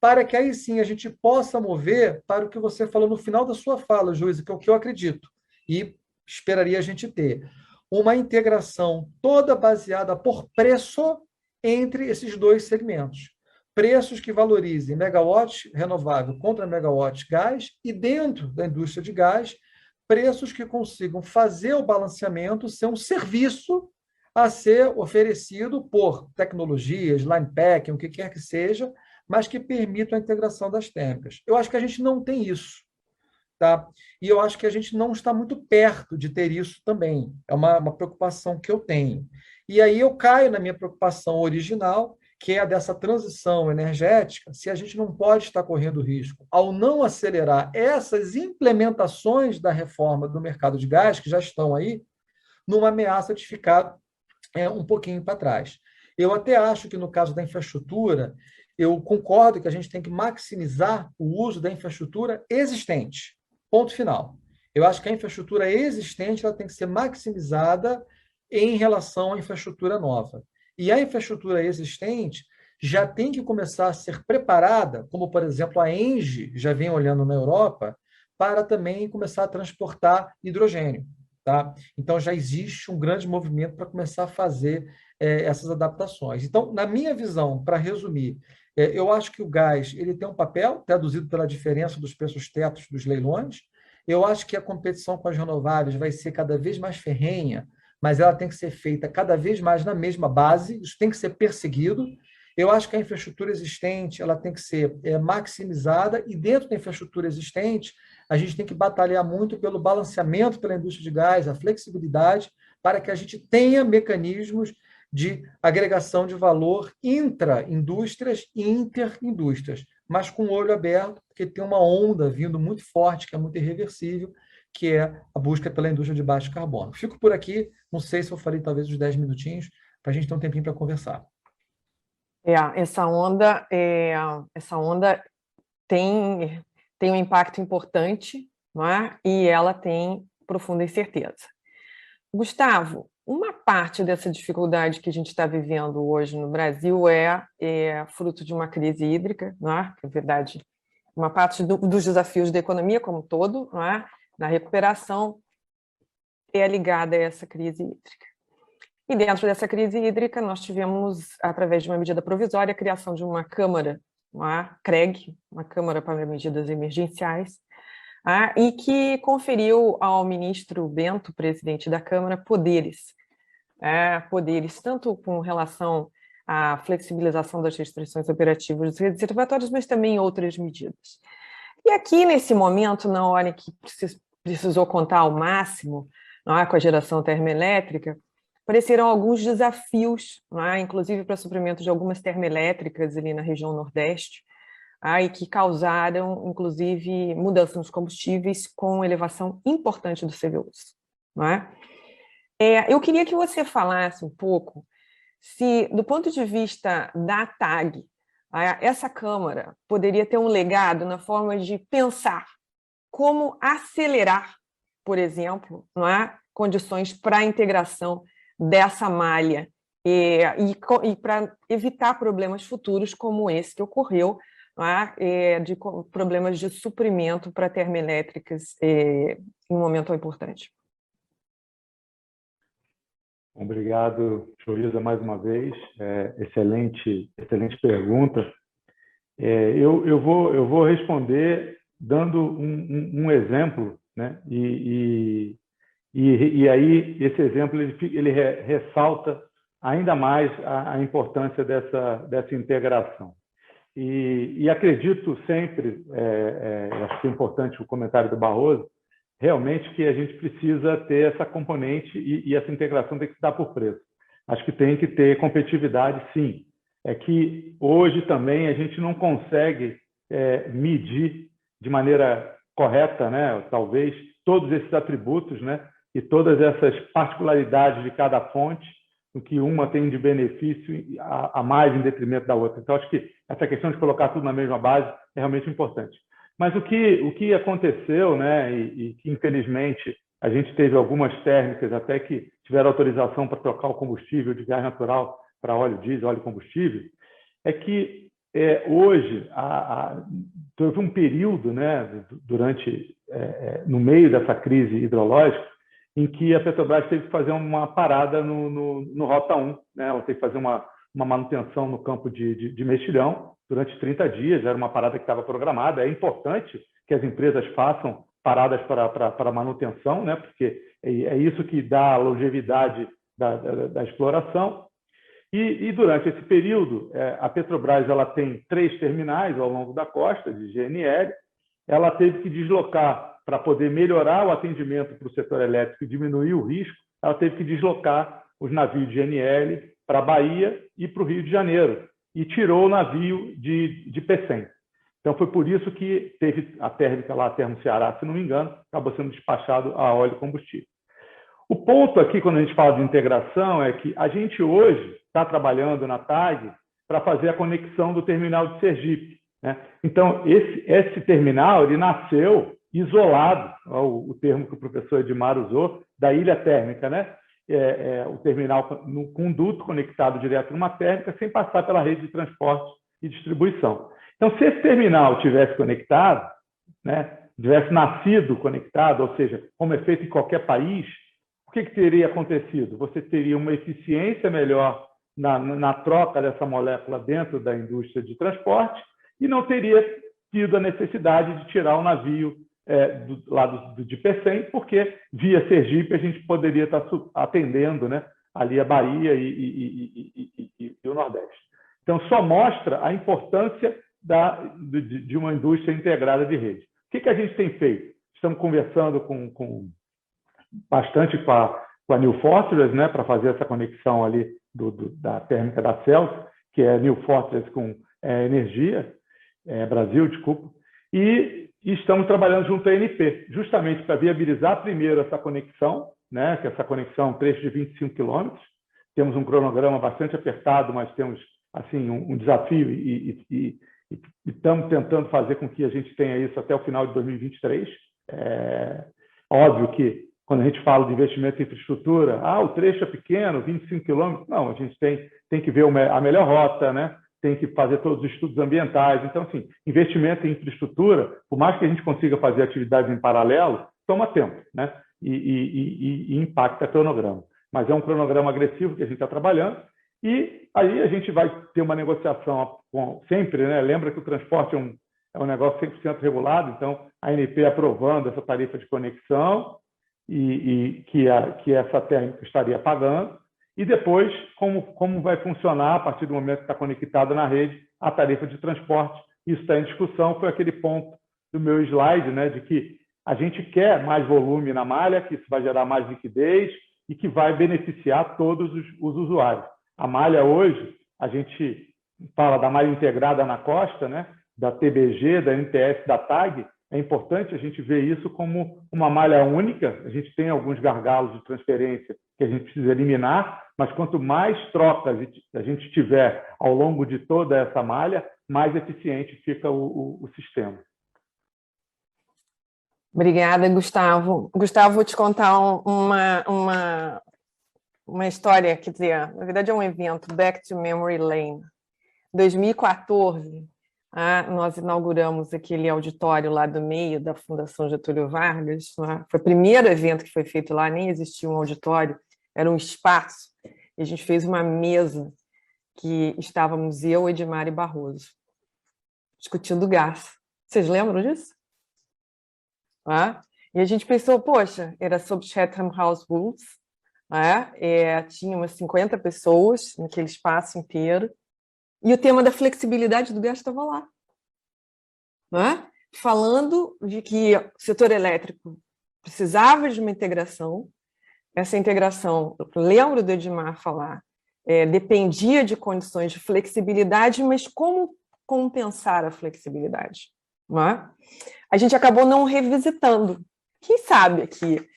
para que aí sim a gente possa mover para o que você falou no final da sua fala, Joísa, que é o que eu acredito e esperaria a gente ter. Uma integração toda baseada por preço entre esses dois segmentos. Preços que valorizem megawatt renovável contra megawatt gás e dentro da indústria de gás, preços que consigam fazer o balanceamento ser um serviço a ser oferecido por tecnologias, line packing, o que quer que seja, mas que permitam a integração das térmicas. Eu acho que a gente não tem isso. Tá? E eu acho que a gente não está muito perto de ter isso também. É uma preocupação que eu tenho. E aí eu caio na minha preocupação original, que é a dessa transição energética, se a gente não pode estar correndo risco, ao não acelerar essas implementações da reforma do mercado de gás, que já estão aí, numa ameaça de ficar um pouquinho para trás. Eu até acho que, no caso da infraestrutura, eu concordo que a gente tem que maximizar o uso da infraestrutura existente. Ponto final. Eu acho que a infraestrutura existente ela tem que ser maximizada em relação à infraestrutura nova. E a infraestrutura existente já tem que começar a ser preparada, como, por exemplo, a ENGIE já vem olhando na Europa, para também começar a transportar hidrogênio. Tá? Então, já existe um grande movimento para começar a fazer essas adaptações. Então, na minha visão, para resumir, eu acho que o gás ele tem um papel, traduzido pela diferença dos preços tetos dos leilões. Eu acho que a competição com as renováveis vai ser cada vez mais ferrenha, mas ela tem que ser feita cada vez mais na mesma base, isso tem que ser perseguido. Eu acho que a infraestrutura existente ela tem que ser maximizada, e dentro da infraestrutura existente, a gente tem que batalhar muito pelo balanceamento pela indústria de gás, a flexibilidade, para que a gente tenha mecanismos de agregação de valor intra-indústrias e interindústrias, mas com o olho aberto, porque tem uma onda vindo muito forte, que é muito irreversível, que é a busca pela indústria de baixo carbono. Fico por aqui, não sei se eu falei talvez os 10 minutinhos, para a gente ter um tempinho para conversar. Essa onda tem um impacto importante, não é? E ela tem profunda incerteza. Gustavo, uma parte dessa dificuldade que a gente está vivendo hoje no Brasil é fruto de uma crise hídrica, não é? Na verdade, uma parte dos desafios da economia como um todo, não é? Na recuperação, é ligada a essa crise hídrica. E dentro dessa crise hídrica, nós tivemos, através de uma medida provisória, a criação de uma Câmara, uma CREG, uma Câmara para Medidas Emergenciais, e que conferiu ao ministro Bento, presidente da Câmara, poderes tanto com relação à flexibilização das restrições operativas dos reservatórios, mas também outras medidas. E aqui, nesse momento, na hora que precisou contar ao máximo com a geração termoelétrica, apareceram alguns desafios, inclusive para suprimento de algumas termoelétricas ali na região Nordeste, e que causaram, inclusive, mudança nos combustíveis com elevação importante dos CVUs. Eu queria que você falasse um pouco se, do ponto de vista da TAG, essa Câmara poderia ter um legado na forma de pensar como acelerar por exemplo, não é? Condições para a integração dessa malha e para evitar problemas futuros como esse que ocorreu, não é? De problemas de suprimento para termoelétricas em um momento tão importante. Obrigado, Joísa, mais uma vez. Excelente pergunta. Eu vou responder dando um exemplo, né? E aí esse exemplo ele ressalta ainda mais a importância dessa integração. E acredito sempre, acho que é importante o comentário do Barroso, realmente que a gente precisa ter essa componente e essa integração tem que se dar por preço. Acho que tem que ter competitividade, sim. É que hoje também a gente não consegue medir de maneira correta, né, talvez, todos esses atributos, né, e todas essas particularidades de cada fonte, o que uma tem de benefício a mais em detrimento da outra. Então, acho que essa questão de colocar tudo na mesma base é realmente importante. Mas o que aconteceu, né, e que, infelizmente, a gente teve algumas térmicas até que tiveram autorização para trocar o combustível de gás natural para óleo diesel, óleo combustível, é que hoje teve um período, né, no meio dessa crise hidrológica, em que a Petrobras teve que fazer uma parada no Rota 1, né? Ela teve que fazer uma manutenção no campo de Mexilhão durante 30 dias, era uma parada que estava programada. É importante que as empresas façam paradas para manutenção, né? Porque é isso que dá a longevidade da exploração. E durante esse período, a Petrobras ela tem 3 terminais ao longo da costa de GNL. Ela teve que deslocar, para poder melhorar o atendimento para o setor elétrico e diminuir o risco, ela teve que deslocar os navios de GNL para a Bahia e para o Rio de Janeiro, e tirou o navio de Pecém. Então, foi por isso que teve a térmica lá, a Termo Ceará, se não me engano, acabou sendo despachado a óleo e combustível. O ponto aqui, quando a gente fala de integração, é que a gente hoje está trabalhando na TAG para fazer a conexão do terminal de Sergipe, né? Então, esse terminal ele nasceu isolado, o termo que o professor Edmar usou, da ilha térmica, né? O terminal no conduto conectado direto numa térmica, sem passar pela rede de transporte e distribuição. Então, se esse terminal tivesse conectado, né, tivesse nascido conectado, ou seja, como é feito em qualquer país, o que teria acontecido? Você teria uma eficiência melhor na troca dessa molécula dentro da indústria de transporte e não teria tido a necessidade de tirar o navio do lado de Pecém, porque via Sergipe a gente poderia estar atendendo, né, ali a Bahia e o Nordeste. Então, só mostra a importância de uma indústria integrada de rede. O que a gente tem feito? Estamos conversando bastante com a New Fortress, né, para fazer essa conexão ali da térmica da Celsius, que é New Fortress com energia, Brasil, desculpa, e estamos trabalhando junto à ANP, justamente para viabilizar primeiro essa conexão, né, que é essa conexão trecho de 25 quilômetros. Temos um cronograma bastante apertado, mas temos assim um desafio e estamos tentando fazer com que a gente tenha isso até o final de 2023. Óbvio que quando a gente fala de investimento em infraestrutura, o trecho é pequeno, 25 quilômetros, não, a gente tem que ver a melhor rota, né? Tem que fazer todos os estudos ambientais. Então, assim, investimento em infraestrutura, por mais que a gente consiga fazer atividades em paralelo, toma tempo, né? E impacta o cronograma. Mas é um cronograma agressivo que a gente está trabalhando, e aí a gente vai ter uma negociação sempre, né? Lembra que o transporte é um negócio 100% regulado, então a ANP aprovando essa tarifa de conexão e que essa térmica estaria pagando, e depois como vai funcionar a partir do momento que está conectada na rede a tarifa de transporte. Isso está em discussão, foi aquele ponto do meu slide, né, de que a gente quer mais volume na malha, que isso vai gerar mais liquidez e que vai beneficiar todos os usuários. A malha hoje, a gente fala da malha integrada na costa, né, da TBG, da NTS, da TAG. É importante a gente ver isso como uma malha única. A gente tem alguns gargalos de transferência que a gente precisa eliminar, mas quanto mais trocas a gente tiver ao longo de toda essa malha, mais eficiente fica o sistema. Obrigada, Gustavo. Gustavo, vou te contar uma história, quer dizer, na verdade é um evento, Back to Memory Lane. Em 2014, nós inauguramos aquele auditório lá do meio da Fundação Getúlio Vargas. Foi o primeiro evento que foi feito lá, nem existia um auditório, era um espaço. E a gente fez uma mesa que estávamos eu, Edmar e Barroso, discutindo gás. Vocês lembram disso? E a gente pensou, poxa, era sobre Chatham House Rules, tinha umas 50 pessoas naquele espaço inteiro, e o tema da flexibilidade do gás estava lá, falando de que o setor elétrico precisava de uma integração. Essa integração, lembro do Edmar falar, dependia de condições de flexibilidade, mas como compensar a flexibilidade? A gente acabou não revisitando. Quem sabe aqui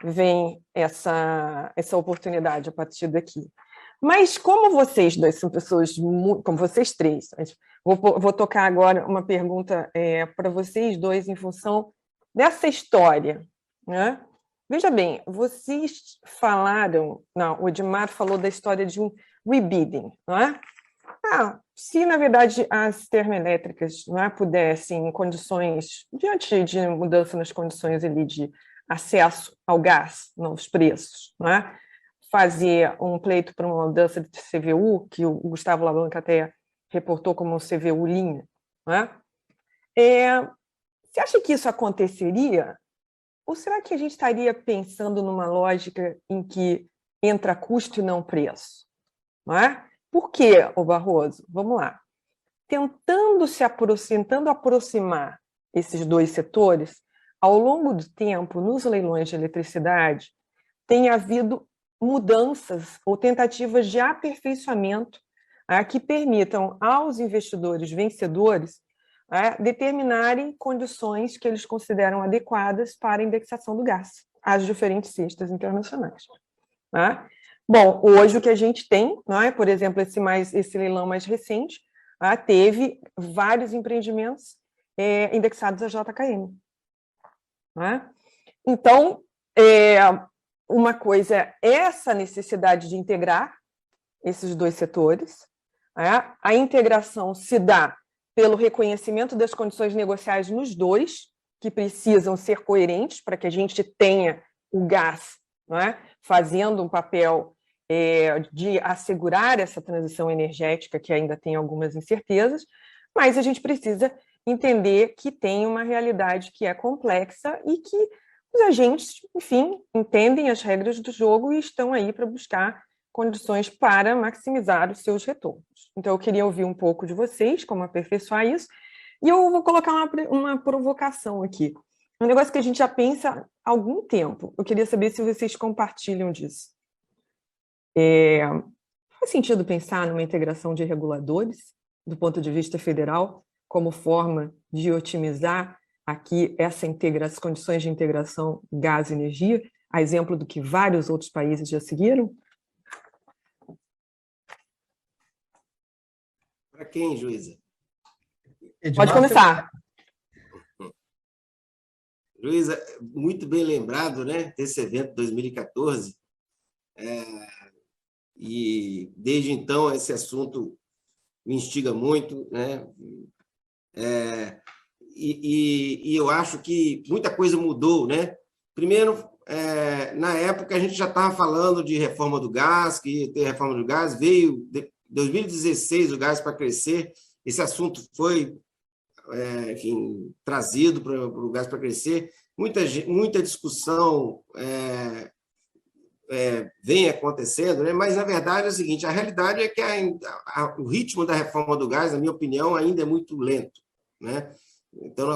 vem essa oportunidade a partir daqui. Mas como vocês dois são pessoas, como vocês três, vou tocar agora uma pergunta para vocês dois em função dessa história. Veja bem, vocês falaram, o Edmar falou da história de um rebidding, se, na verdade, as termoelétricas pudessem, em condições, diante de mudança nas condições ali de acesso ao gás, nos preços, fazer um pleito para uma mudança de CVU, que o Gustavo Lablanca até reportou como um CVU linha, você acha que isso aconteceria? Ou será que a gente estaria pensando numa lógica em que entra custo e não preço? Por quê, Barroso? Vamos lá. Tentando aproximar esses dois setores, ao longo do tempo, nos leilões de eletricidade, tem havido mudanças ou tentativas de aperfeiçoamento que permitam aos investidores vencedores determinarem condições que eles consideram adequadas para a indexação do gás às diferentes cestas internacionais. Bom, hoje o que a gente tem, por exemplo, esse leilão mais recente, teve vários empreendimentos indexados a JKM. Então, uma coisa é essa necessidade de integrar esses dois setores. A integração se dá pelo reconhecimento das condições negociais nos dois, que precisam ser coerentes para que a gente tenha o gás fazendo um papel de assegurar essa transição energética, que ainda tem algumas incertezas, mas a gente precisa entender que tem uma realidade que é complexa e que os agentes, enfim, entendem as regras do jogo e estão aí para buscar condições para maximizar os seus retornos. Então, eu queria ouvir um pouco de vocês, como aperfeiçoar isso, e eu vou colocar uma provocação aqui. Um negócio que a gente já pensa há algum tempo. Eu queria saber se vocês compartilham disso. Faz sentido pensar numa integração de reguladores, do ponto de vista federal, como forma de otimizar aqui as condições de integração gás e energia, a exemplo do que vários outros países já seguiram? Para quem, Juíza? Pode começar. Juíza, muito bem lembrado, desse evento de 2014. E, desde então, esse assunto me instiga muito, e eu acho que muita coisa mudou, Primeiro, na época, a gente já estava falando de reforma do gás, que ia ter reforma do gás, veio em 2016 o Gás para Crescer, esse assunto foi trazido para o Gás para Crescer, muita discussão vem acontecendo, mas, na verdade, é o seguinte, a realidade é que o ritmo da reforma do gás, na minha opinião, ainda é muito lento. Então,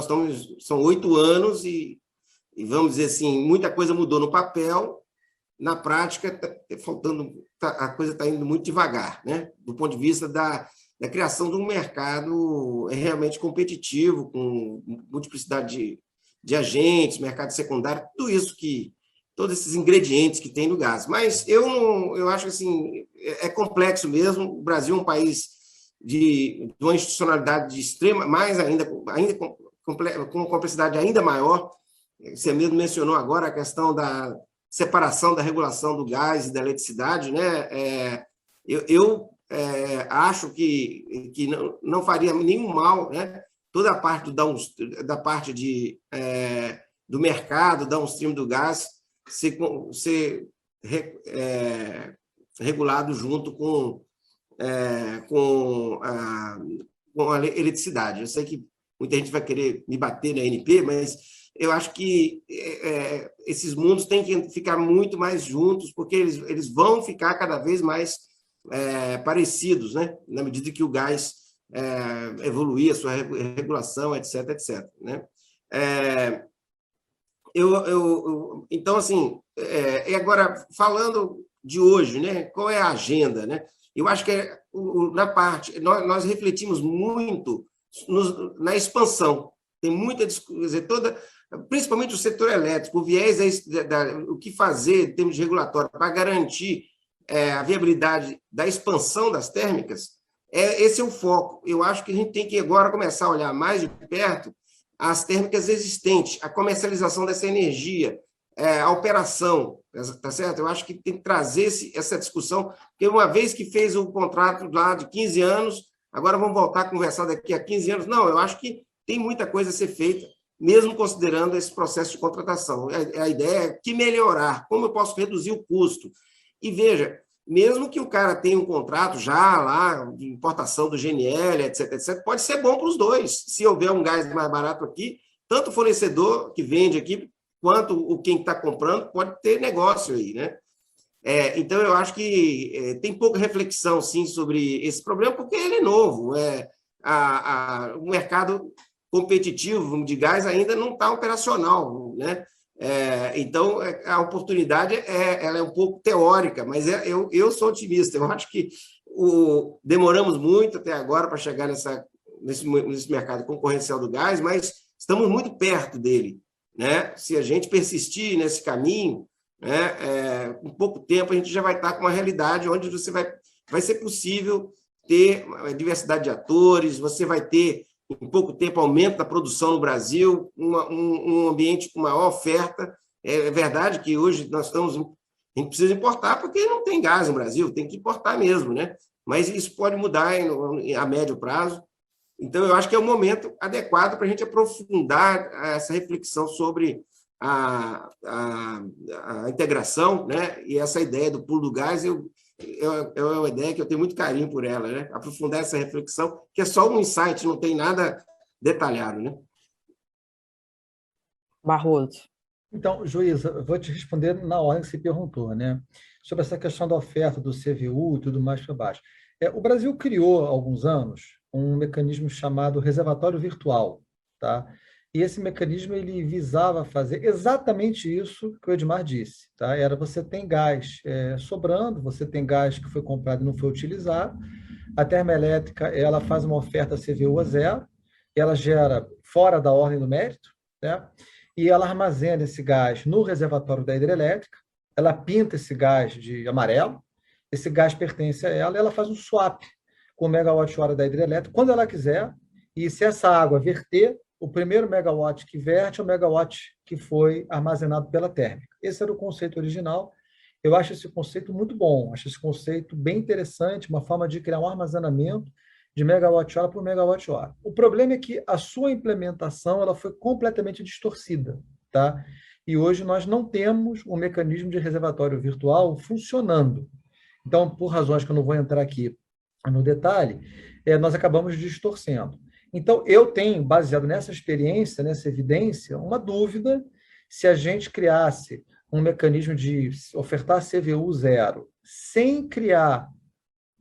são 8 anos e, vamos dizer assim, muita coisa mudou no papel, na prática, a coisa está indo muito devagar, do ponto de vista da criação de um mercado realmente competitivo, com multiplicidade de agentes, mercado secundário, todos esses ingredientes que tem no gás. Mas eu acho assim, é complexo mesmo. O Brasil é um país de uma institucionalidade de extrema, mais ainda com complexidade ainda maior. você mesmo mencionou agora a questão da separação da regulação do gás e da eletricidade, né? Eu acho que não faria nenhum mal, né? Toda a parte da parte do mercado, downstream do gás, ser regulado junto com a eletricidade. Eu sei que muita gente vai querer me bater na ANP, mas eu acho que esses mundos têm que ficar muito mais juntos, porque eles vão ficar cada vez mais parecidos, né? Na medida que o gás evoluir, a sua regulação, etc., etc., né? Então, assim, e agora, falando de hoje, né? Qual é a agenda, né? Eu acho que na parte, nós refletimos muito na expansão. Tem muita discussão, principalmente o setor elétrico, o viés o que fazer em termos de regulatório para garantir a viabilidade da expansão das térmicas, esse é o foco. Eu acho que a gente tem que agora começar a olhar mais de perto as térmicas existentes, a comercialização dessa energia, a operação, tá certo? Eu acho que tem que trazer essa discussão, porque uma vez que fez o contrato lá de 15 anos, agora vamos voltar a conversar daqui a 15 anos. Não, eu acho que tem muita coisa a ser feita, mesmo considerando esse processo de contratação. A ideia é que melhorar, como eu posso reduzir o custo. E veja, mesmo que o cara tenha um contrato já lá, de importação do GNL, etc., etc., pode ser bom para os dois. Se houver um gás mais barato aqui, tanto o fornecedor que vende aqui, quanto quem está comprando, pode ter negócio aí, né? Então, eu acho que tem pouca reflexão, sim, sobre esse problema, porque ele é novo. O mercado competitivo de gás ainda não está operacional, né? Então, a oportunidade ela é um pouco teórica, mas eu sou otimista. Eu acho que demoramos muito até agora para chegar nesse mercado concorrencial do gás, mas estamos muito perto dele, né? Se a gente persistir nesse caminho, né, em pouco tempo a gente já vai estar com uma realidade onde vai ser possível ter diversidade de atores, você vai ter, em pouco tempo, aumento da produção no Brasil, um ambiente com maior oferta. É verdade que hoje a gente precisa importar porque não tem gás no Brasil, tem que importar mesmo, né? Mas isso pode mudar a médio prazo. Então, eu acho que é o momento adequado para a gente aprofundar essa reflexão sobre a integração, né? E essa ideia do pool do gás, é uma ideia que eu tenho muito carinho por ela, né? Aprofundar essa reflexão, que é só um insight, não tem nada detalhado, né? Barroso. Então, Juíza, eu vou te responder na ordem que você perguntou, né? Sobre essa questão da oferta do CVU e tudo mais para baixo. O Brasil criou, há alguns anos, um mecanismo chamado reservatório virtual, tá? E esse mecanismo ele visava fazer exatamente isso que o Edmar disse, tá? Era você tem gás sobrando, você tem gás que foi comprado e não foi utilizado, a termoelétrica ela faz uma oferta CVU a zero, ela gera fora da ordem do mérito, né? E ela armazena esse gás no reservatório da hidrelétrica, ela pinta esse gás de amarelo, esse gás pertence a ela, e ela faz um swap com o megawatt-hora da hidrelétrica, quando ela quiser, e se essa água verter, o primeiro megawatt que verte é o megawatt que foi armazenado pela térmica. Esse era o conceito original. Eu acho esse conceito muito bom, acho esse conceito bem interessante, uma forma de criar um armazenamento de megawatt-hora por megawatt-hora. O problema é que a sua implementação ela foi completamente distorcida, tá? E hoje nós não temos um mecanismo de reservatório virtual funcionando. Então, por razões que eu não vou entrar aqui no detalhe, nós acabamos distorcendo. Então, eu tenho, baseado nessa experiência, nessa evidência, uma dúvida se a gente criasse um mecanismo de ofertar CVU zero, sem criar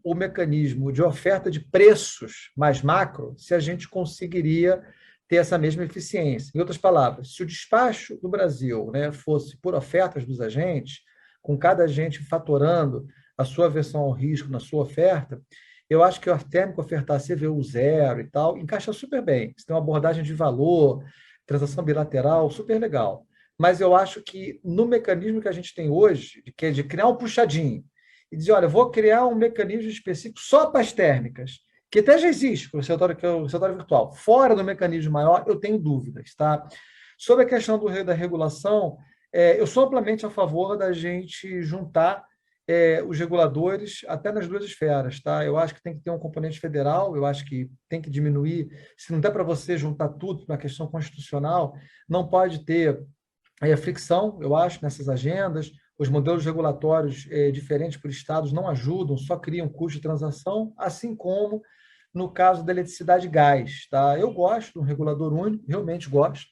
o mecanismo de oferta de preços mais macro, se a gente conseguiria ter essa mesma eficiência. Em outras palavras, se o despacho do Brasil, né, fosse por ofertas dos agentes, com cada agente fatorando a sua aversão ao risco na sua oferta, eu acho que a térmica ofertar CVU zero e tal, encaixa super bem. Você tem uma abordagem de valor, transação bilateral, super legal. Mas eu acho que no mecanismo que a gente tem hoje, que é de criar um puxadinho, e dizer, olha, vou criar um mecanismo específico só para as térmicas, que até já existe, que é o reservatório virtual. Fora do mecanismo maior, eu tenho dúvidas, tá? Sobre a questão da regulação, eu sou amplamente a favor da gente juntar os reguladores até nas duas esferas, tá? Eu acho que tem que ter um componente federal, eu acho que tem que diminuir, se não der para você juntar tudo na questão constitucional, não pode ter fricção, eu acho, nessas agendas. Os modelos regulatórios diferentes por estados não ajudam, só criam custo de transação, assim como no caso da eletricidade e gás. Tá? Eu gosto de um regulador único, realmente gosto.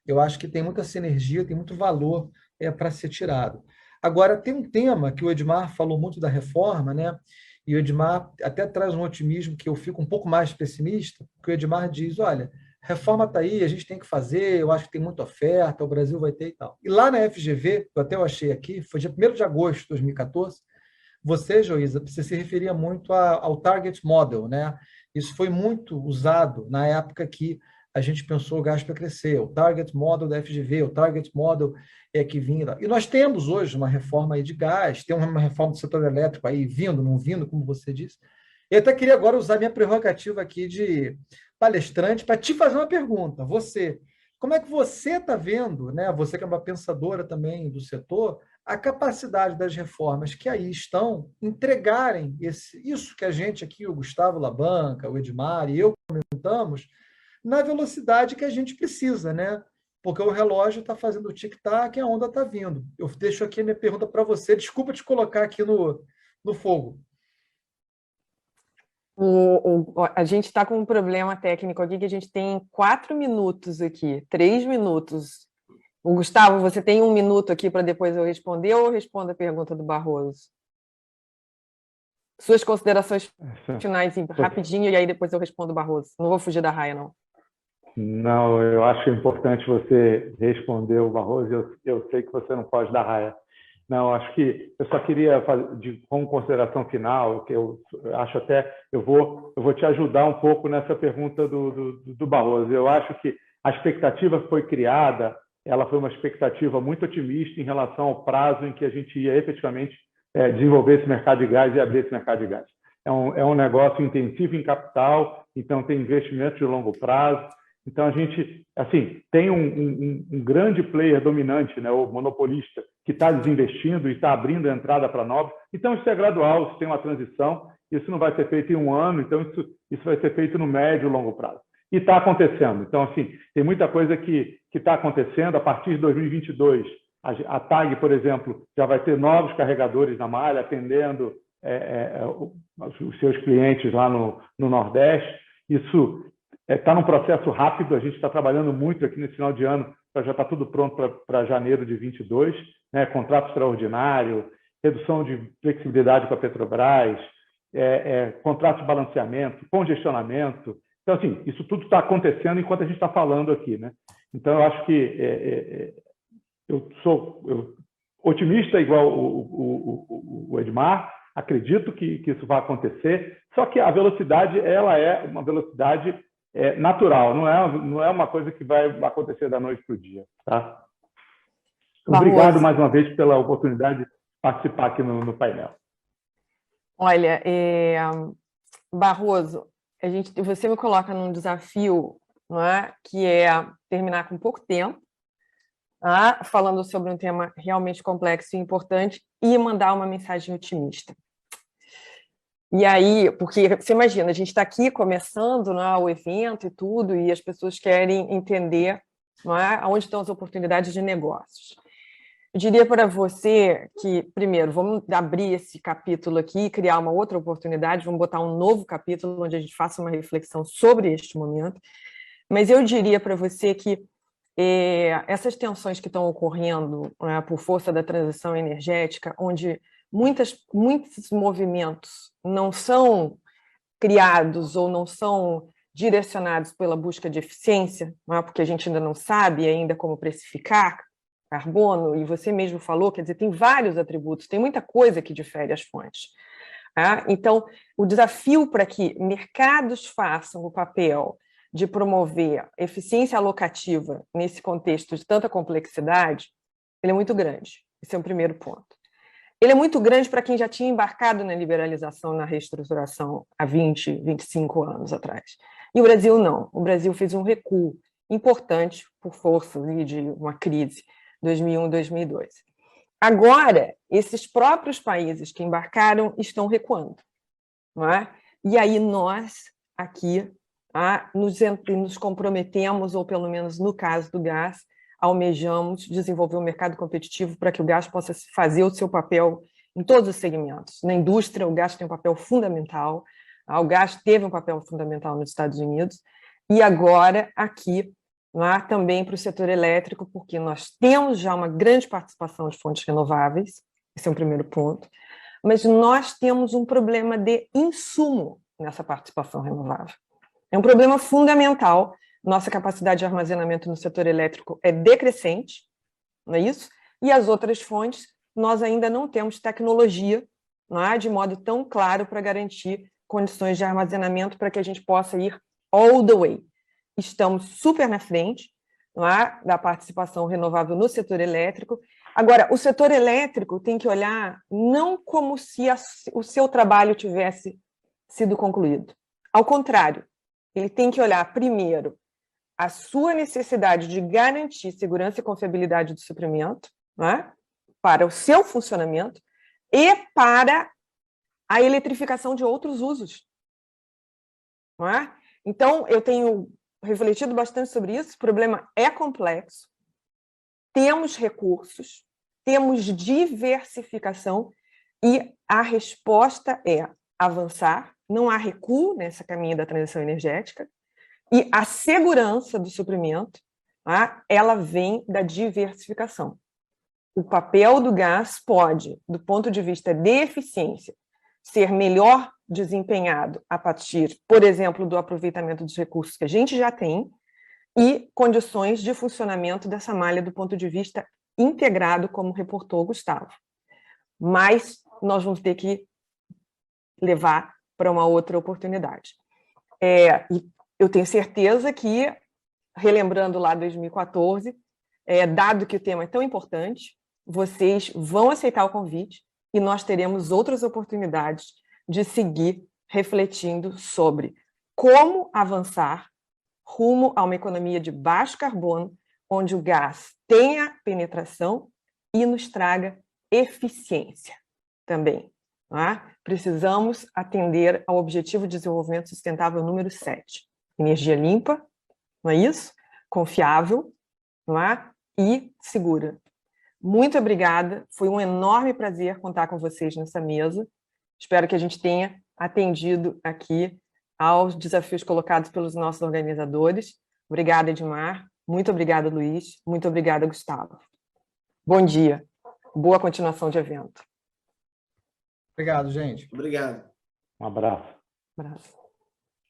Eu acho que tem muita sinergia, tem muito valor para ser tirado. Agora, tem um tema que o Edmar falou muito da reforma, né? E o Edmar até traz um otimismo que eu fico um pouco mais pessimista, porque o Edmar diz, olha, reforma está aí, a gente tem que fazer, eu acho que tem muita oferta, o Brasil vai ter e tal. E lá na FGV, eu até achei aqui, foi dia 1º de agosto de 2014, você, Joísa, você se referia muito ao Target Model, né? Isso foi muito usado na época que a gente pensou o gás para crescer, o Target Model da FGV, o Target Model que vinha lá. E nós temos hoje uma reforma aí de gás, tem uma reforma do setor elétrico aí vindo, não vindo, como você disse. Eu até queria agora usar minha prerrogativa aqui de palestrante para te fazer uma pergunta. Você, como é que você está vendo, né? Você que é uma pensadora também do setor, a capacidade das reformas que aí estão entregarem isso que a gente aqui, o Gustavo Labanca, o Edmar e eu comentamos, na velocidade que a gente precisa, né? Porque o relógio está fazendo o tic-tac e a onda está vindo. Eu deixo aqui a minha pergunta para você. Desculpa te colocar aqui no fogo. A gente está com um problema técnico aqui, que a gente tem 4 minutos aqui, 3 minutos. O Gustavo, você tem 1 minuto aqui para depois eu responder ou eu respondo a pergunta do Barroso? Suas considerações finais, rapidinho, e aí depois eu respondo o Barroso. Não vou fugir da raia, não. Não, eu acho importante você responder o Barroso. Eu sei que você não pode dar raia. Não, acho que eu só queria fazer, como consideração final, que eu acho até, eu vou te ajudar um pouco nessa pergunta do Barroso. Eu acho que a expectativa que foi criada, ela foi uma expectativa muito otimista em relação ao prazo em que a gente ia efetivamente desenvolver esse mercado de gás e abrir esse mercado de gás. É um negócio intensivo em capital, então tem investimento de longo prazo. Então, a gente assim, tem um grande player dominante, né, o monopolista, que está desinvestindo e está abrindo a entrada para novos. Então, isso é gradual, isso tem uma transição, isso não vai ser feito em 1 ano, então isso vai ser feito no médio e longo prazo. E está acontecendo. Então, assim, tem muita coisa que está acontecendo. A partir de 2022, a TAG, por exemplo, já vai ter novos carregadores na malha, atendendo os seus clientes lá no Nordeste. Isso está num processo rápido, a gente está trabalhando muito aqui nesse final de ano, para já está tudo pronto para janeiro de 22, né? Contrato extraordinário, redução de flexibilidade para a Petrobras, contrato de balanceamento, congestionamento. Então, assim, isso tudo está acontecendo enquanto a gente está falando aqui, né? Então, eu acho que eu sou otimista igual o Edmar, acredito que isso vai acontecer, só que a velocidade, ela é uma velocidade natural, não é uma coisa que vai acontecer da noite para o dia. Tá? Obrigado mais uma vez pela oportunidade de participar aqui no painel. Olha, Barroso, você me coloca num desafio, não é? Que é terminar com pouco tempo, falando sobre um tema realmente complexo e importante e mandar uma mensagem otimista. E aí, porque você imagina, a gente está aqui começando, não é, o evento e tudo, e as pessoas querem entender, não é, onde estão as oportunidades de negócios. Eu diria para você que, primeiro, vamos abrir esse capítulo aqui e criar uma outra oportunidade, vamos botar um novo capítulo onde a gente faça uma reflexão sobre este momento, mas eu diria para você que essas tensões que estão ocorrendo, né, por força da transição energética, onde muitos movimentos não são criados ou não são direcionados pela busca de eficiência, não é? Porque a gente ainda não sabe ainda como precificar carbono, e você mesmo falou, quer dizer, tem vários atributos, tem muita coisa que difere as fontes. Então, o desafio para que mercados façam o papel de promover eficiência alocativa nesse contexto de tanta complexidade, ele é muito grande. Esse é o primeiro ponto. Ele é muito grande para quem já tinha embarcado na liberalização, na reestruturação há 20, 25 anos atrás. E o Brasil não. O Brasil fez um recuo. importante por força de uma crise 2001 e 2002. Agora, esses próprios países que embarcaram estão recuando, não é? E aí nós, aqui, nos comprometemos, ou pelo menos no caso do gás, almejamos desenvolver um mercado competitivo para que o gás possa fazer o seu papel em todos os segmentos. Na indústria, o gás tem um papel fundamental, o gás teve um papel fundamental nos Estados Unidos, e agora aqui, também para o setor elétrico, porque nós temos já uma grande participação de fontes renováveis, esse é um primeiro ponto, mas nós temos um problema de insumo nessa participação renovável. É um problema fundamental. Nossa capacidade de armazenamento no setor elétrico é decrescente, não é isso? E as outras fontes, nós ainda não temos tecnologia, não é, de modo tão claro para garantir condições de armazenamento para que a gente possa ir all the way. Estamos super na frente, não é, da participação renovável no setor elétrico. Agora, o setor elétrico tem que olhar não como se o seu trabalho tivesse sido concluído. Ao contrário, ele tem que olhar primeiro a sua necessidade de garantir segurança e confiabilidade do suprimento, né, para o seu funcionamento e para a eletrificação de outros usos. Não é? Então, eu tenho refletido bastante sobre isso, o problema é complexo, temos recursos, temos diversificação e a resposta é avançar, não há recuo nesse caminho da transição energética, e a segurança do suprimento, ela vem da diversificação. O papel do gás pode, do ponto de vista de eficiência, ser melhor desempenhado a partir, por exemplo, do aproveitamento dos recursos que a gente já tem e condições de funcionamento dessa malha do ponto de vista integrado, como reportou o Gustavo. Mas nós vamos ter que levar para uma outra oportunidade. E eu tenho certeza que, relembrando lá 2014, dado que o tema é tão importante, vocês vão aceitar o convite e nós teremos outras oportunidades de seguir refletindo sobre como avançar rumo a uma economia de baixo carbono, onde o gás tenha penetração e nos traga eficiência também. Não é? Precisamos atender ao Objetivo de Desenvolvimento Sustentável número 7. Energia limpa, não é isso? Confiável, não é? E segura. Muito obrigada, foi um enorme prazer contar com vocês nessa mesa. Espero que a gente tenha atendido aqui aos desafios colocados pelos nossos organizadores. Obrigada, Edmar. Muito obrigada, Luiz. Muito obrigada, Gustavo. Bom dia. Boa continuação de evento. Obrigado, gente. Obrigado. Um abraço. Abraço.